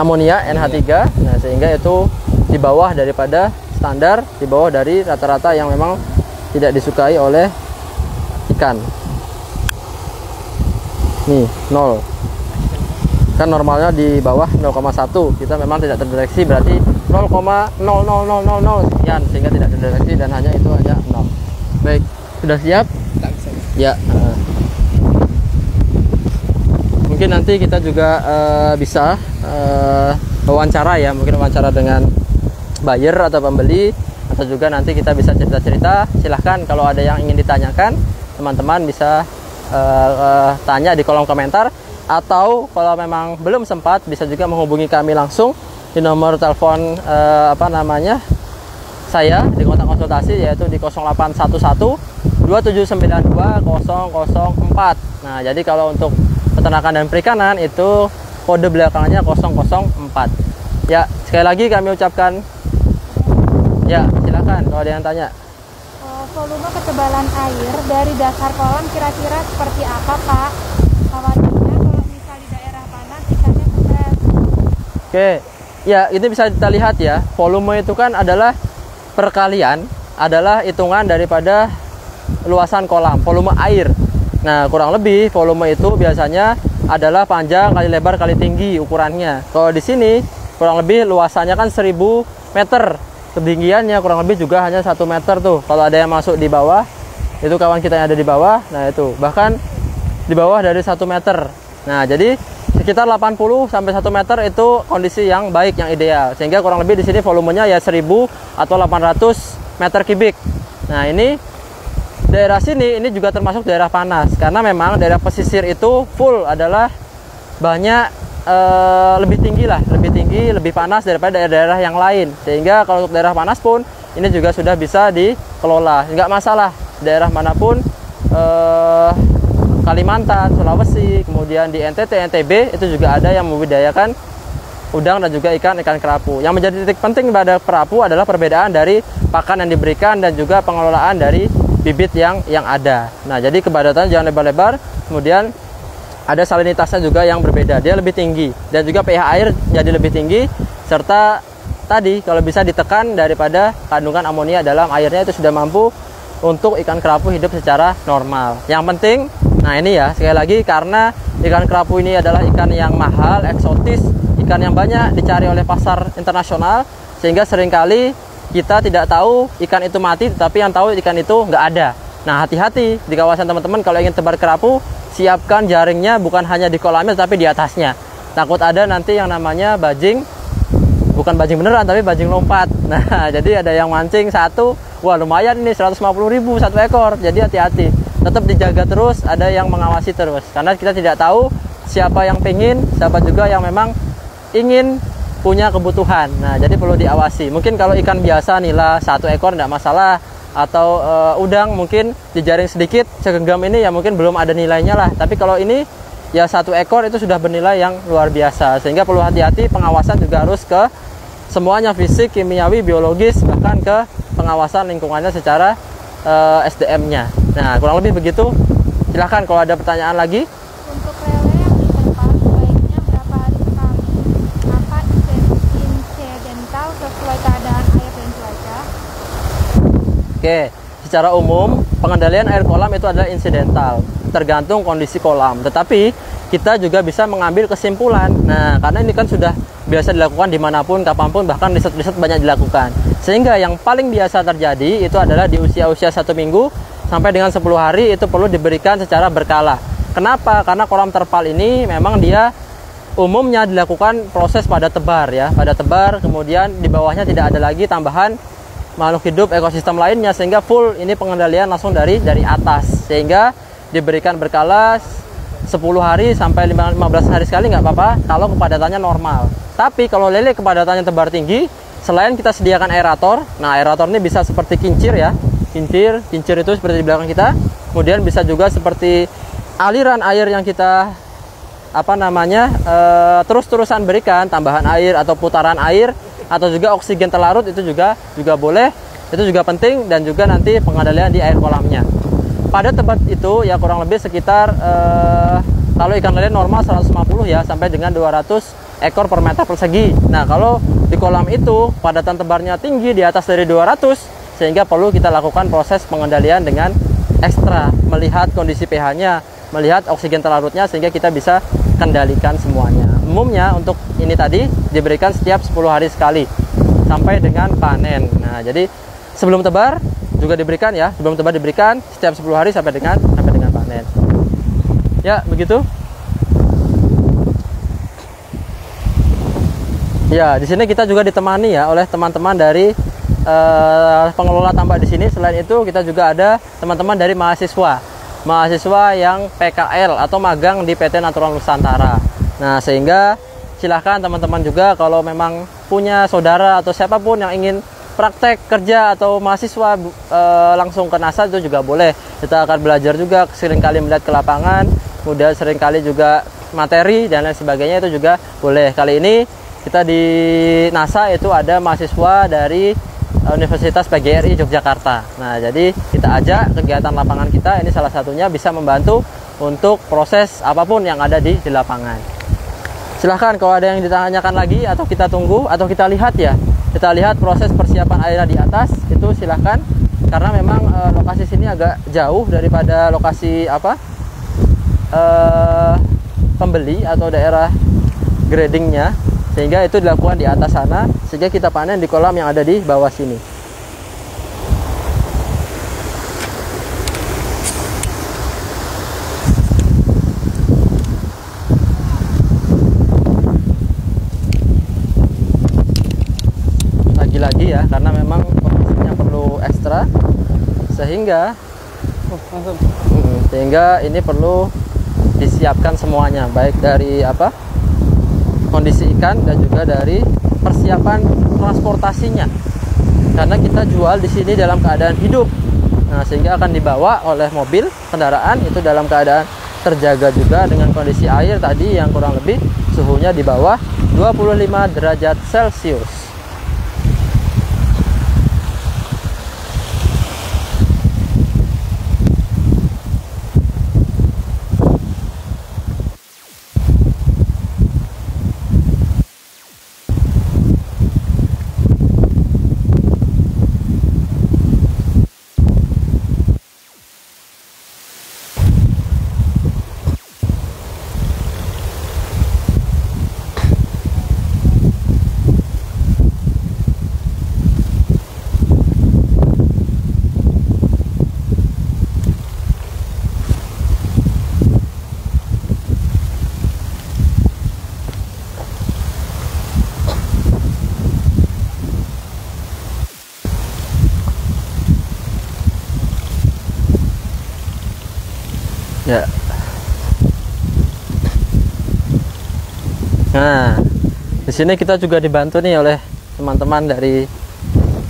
amonia NH3. Nah, sehingga itu di bawah daripada standar, di bawah dari rata-rata yang memang tidak disukai oleh ikan. Nih 0 kan normalnya di bawah 0,1, kita memang tidak terdeteksi, berarti 0,00000 sekian, sehingga tidak terdeteksi dan hanya itu hanya 0. Baik, sudah siap? Ya. Mungkin nanti kita juga bisa wawancara ya, mungkin wawancara dengan buyer atau pembeli, atau juga nanti kita bisa cerita-cerita. Silahkan kalau ada yang ingin ditanyakan, teman-teman bisa tanya di kolom komentar, atau kalau memang belum sempat bisa juga menghubungi kami langsung di nomor telepon apa namanya, saya di kontak konsultasi, yaitu di 0811 2792 004. Nah, jadi kalau untuk peternakan dan perikanan itu kode belakangnya 004. Ya, sekali lagi kami ucapkan ya, silakan kalau ada yang tanya. Volume ketebalan air dari dasar kolam kira-kira seperti apa, Pak? Khawatirnya kalau misal di daerah panas ikannya stres. Oke, ya ini bisa kita lihat ya, volume itu kan adalah perkalian, adalah hitungan daripada luasan kolam, volume air. Nah, kurang lebih volume itu biasanya adalah panjang kali lebar kali tinggi ukurannya. Kalau di sini kurang lebih luasannya kan 1000 meter. Ketinggiannya kurang lebih juga hanya 1 meter tuh. Kalau ada yang masuk di bawah, itu kawan kita yang ada di bawah. Nah, itu bahkan di bawah dari 1 meter. Nah, jadi sekitar 80 sampai 1 meter itu kondisi yang baik, yang ideal. Sehingga kurang lebih di sini volumenya ya 1000 atau 800 meter kubik. Nah, ini daerah sini ini juga termasuk daerah panas karena memang daerah pesisir itu full adalah banyak lebih tinggi, lebih panas daripada daerah-daerah yang lain. Sehingga kalau untuk daerah panas pun ini juga sudah bisa dikelola, nggak masalah daerah manapun, Kalimantan, Sulawesi, kemudian di NTT, NTB itu juga ada yang membudidayakan udang dan juga ikan kerapu. Yang menjadi titik penting pada kerapu adalah perbedaan dari pakan yang diberikan dan juga pengelolaan dari bibit yang ada. Nah, jadi kebadatan jangan lebar-lebar, kemudian ada salinitasnya juga yang berbeda, dia lebih tinggi dan juga pH air jadi lebih tinggi, serta tadi kalau bisa ditekan daripada kandungan amonia dalam airnya itu sudah mampu untuk ikan kerapu hidup secara normal. Yang penting, nah ini ya sekali lagi, karena ikan kerapu ini adalah ikan yang mahal, eksotis, ikan yang banyak dicari oleh pasar internasional, sehingga seringkali kita tidak tahu ikan itu mati, tetapi yang tahu ikan itu nggak ada. Nah, hati-hati di kawasan teman-teman kalau ingin tebar kerapu, siapkan jaringnya bukan hanya di kolamnya tapi di atasnya. Takut ada nanti yang namanya bajing, bukan bajing beneran tapi bajing lompat. Nah, jadi ada yang mancing satu, wah lumayan ini 150.000 satu ekor. Jadi hati-hati, tetap dijaga terus, ada yang mengawasi terus, karena kita tidak tahu siapa yang pengen, siapa juga yang memang ingin punya kebutuhan. Nah, jadi perlu diawasi. Mungkin kalau ikan biasa nila satu ekor tidak masalah, atau udang mungkin dijaring sedikit segenggam ini ya mungkin belum ada nilainya lah. Tapi kalau ini ya satu ekor itu sudah bernilai yang luar biasa, sehingga perlu hati-hati. Pengawasan juga harus ke semuanya, fisik, kimiawi, biologis, bahkan ke pengawasan lingkungannya secara SDM-nya. Nah, kurang lebih begitu. Silahkan kalau ada pertanyaan lagi. Untuk lele yang diterpal sebaiknya berapa hari sekali? Apa insidental sesuai keadaan air dan cuaca? Oke, secara umum pengendalian air kolam itu adalah insidental, tergantung kondisi kolam. Tetapi kita juga bisa mengambil kesimpulan. Nah, karena ini kan sudah biasa dilakukan dimanapun, kapanpun, bahkan riset-riset banyak dilakukan. Sehingga yang paling biasa terjadi itu adalah di usia-usia 1 minggu sampai dengan 10 hari itu perlu diberikan secara berkala. Kenapa? Karena kolam terpal ini memang dia umumnya dilakukan proses pada tebar ya, pada tebar, kemudian di bawahnya tidak ada lagi tambahan makhluk hidup ekosistem lainnya, sehingga full ini pengendalian langsung dari atas, sehingga diberikan berkala 10 hari sampai 15 hari sekali nggak apa-apa kalau kepadatannya normal. Tapi kalau lele kepadatannya tebar tinggi, selain kita sediakan aerator, nah aerator ini bisa seperti kincir ya, kincir itu seperti di belakang kita, kemudian bisa juga seperti aliran air yang kita terus-terusan berikan tambahan air atau putaran air, atau juga oksigen terlarut itu juga boleh, itu juga penting. Dan juga nanti pengendalian di air kolamnya. Pada tempat itu ya kurang lebih sekitar kalau ikan lele normal 150 ya sampai dengan 200 ekor per meter persegi. Nah, kalau di kolam itu padatan tebarnya tinggi di atas dari 200, sehingga perlu kita lakukan proses pengendalian dengan ekstra, melihat kondisi pH-nya, melihat oksigen terlarutnya, sehingga kita bisa kendalikan semuanya. Umumnya untuk ini tadi diberikan setiap 10 hari sekali sampai dengan panen. Nah, jadi sebelum tebar juga diberikan ya, sebelum tebar diberikan setiap 10 hari sampai dengan panen. Ya, begitu. Ya, di sini kita juga ditemani ya oleh teman-teman dari pengelola tambak di sini. Selain itu kita juga ada teman-teman dari mahasiswa yang PKL atau magang di PT Natural Nusantara. Nah, sehingga silahkan teman-teman juga kalau memang punya saudara atau siapapun yang ingin praktek kerja atau mahasiswa langsung ke NASA itu juga boleh. Kita akan belajar juga, seringkali melihat ke lapangan, kemudian seringkali juga materi dan lain sebagainya, itu juga boleh. Kali ini kita di NASA itu ada mahasiswa dari Universitas PGRI Yogyakarta. Nah, jadi kita ajak kegiatan lapangan kita, ini salah satunya bisa membantu untuk proses apapun yang ada di lapangan. Silahkan kalau ada yang ditanyakan lagi, atau kita tunggu, atau kita lihat ya, kita lihat proses persiapan airnya di atas, itu silahkan. Karena memang lokasi sini agak jauh daripada lokasi pembeli atau daerah gradingnya, sehingga itu dilakukan di atas sana, sehingga kita panen di kolam yang ada di bawah sini. sehingga Langsung. sehingga ini perlu disiapkan semuanya, baik dari kondisi ikan dan juga dari persiapan transportasinya, karena kita jual di sini dalam keadaan hidup. Nah, sehingga akan dibawa oleh mobil kendaraan itu dalam keadaan terjaga juga dengan kondisi air tadi yang kurang lebih suhunya di bawah 25 derajat Celcius. Ya. Nah, di sini kita juga dibantu nih oleh teman-teman dari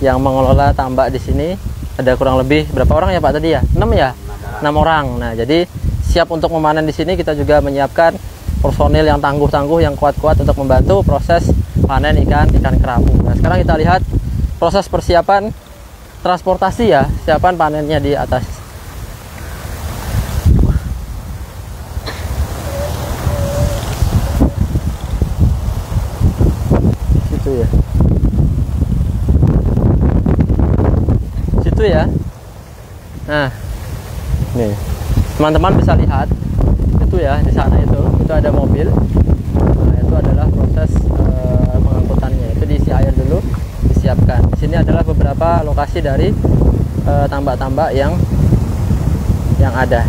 yang mengelola tambak di sini. Ada kurang lebih berapa orang ya Pak tadi ya? 6 ya? 6 orang. Nah, jadi siap untuk memanen di sini. Kita juga menyiapkan personil yang tangguh-tangguh, yang kuat-kuat untuk membantu proses panen ikan kerapu. Nah, sekarang kita lihat proses persiapan transportasi ya, siapan panennya di atas. Situ ya. Nah, nih teman-teman bisa lihat itu ya, di sana itu ada mobil. Nah, itu adalah proses pengangkutannya. Itu diisi air dulu, disiapkan. Di sini adalah beberapa lokasi dari tambak-tambak yang ada.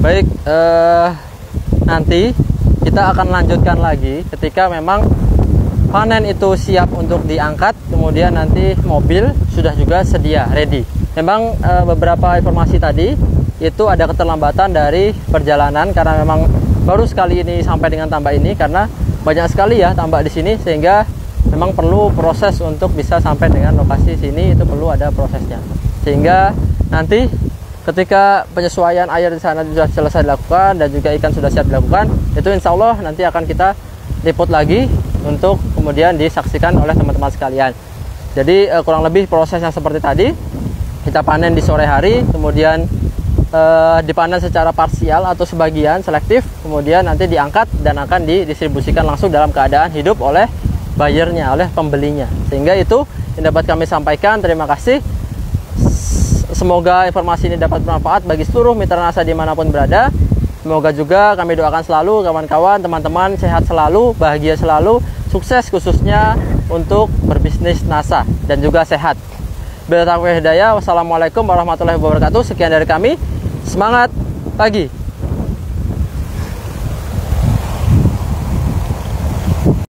Baik, nanti kita akan lanjutkan lagi ketika memang panen itu siap untuk diangkat, kemudian nanti mobil sudah juga sedia, ready. Memang beberapa informasi tadi itu ada keterlambatan dari perjalanan karena memang baru sekali ini sampai dengan tambak ini, karena banyak sekali ya tambak di sini, sehingga memang perlu proses untuk bisa sampai dengan lokasi sini, itu perlu ada prosesnya. Sehingga nanti ketika penyesuaian air di sana sudah selesai dilakukan dan juga ikan sudah siap dilakukan, itu insya Allah nanti akan kita liput lagi untuk kemudian disaksikan oleh teman-teman sekalian. Jadi kurang lebih prosesnya seperti tadi, kita panen di sore hari, kemudian dipanen secara parsial atau sebagian selektif, kemudian nanti diangkat dan akan didistribusikan langsung dalam keadaan hidup oleh buyernya, oleh pembelinya. Sehingga itu yang dapat kami sampaikan. Terima kasih. Semoga informasi ini dapat bermanfaat bagi seluruh mitra NASA dimanapun berada. Semoga juga kami doakan selalu kawan-kawan, teman-teman sehat selalu, bahagia selalu, sukses khususnya untuk berbisnis NASA dan juga sehat. Bila taufiq hidayah, wassalamualaikum warahmatullahi wabarakatuh. Sekian dari kami. Semangat pagi.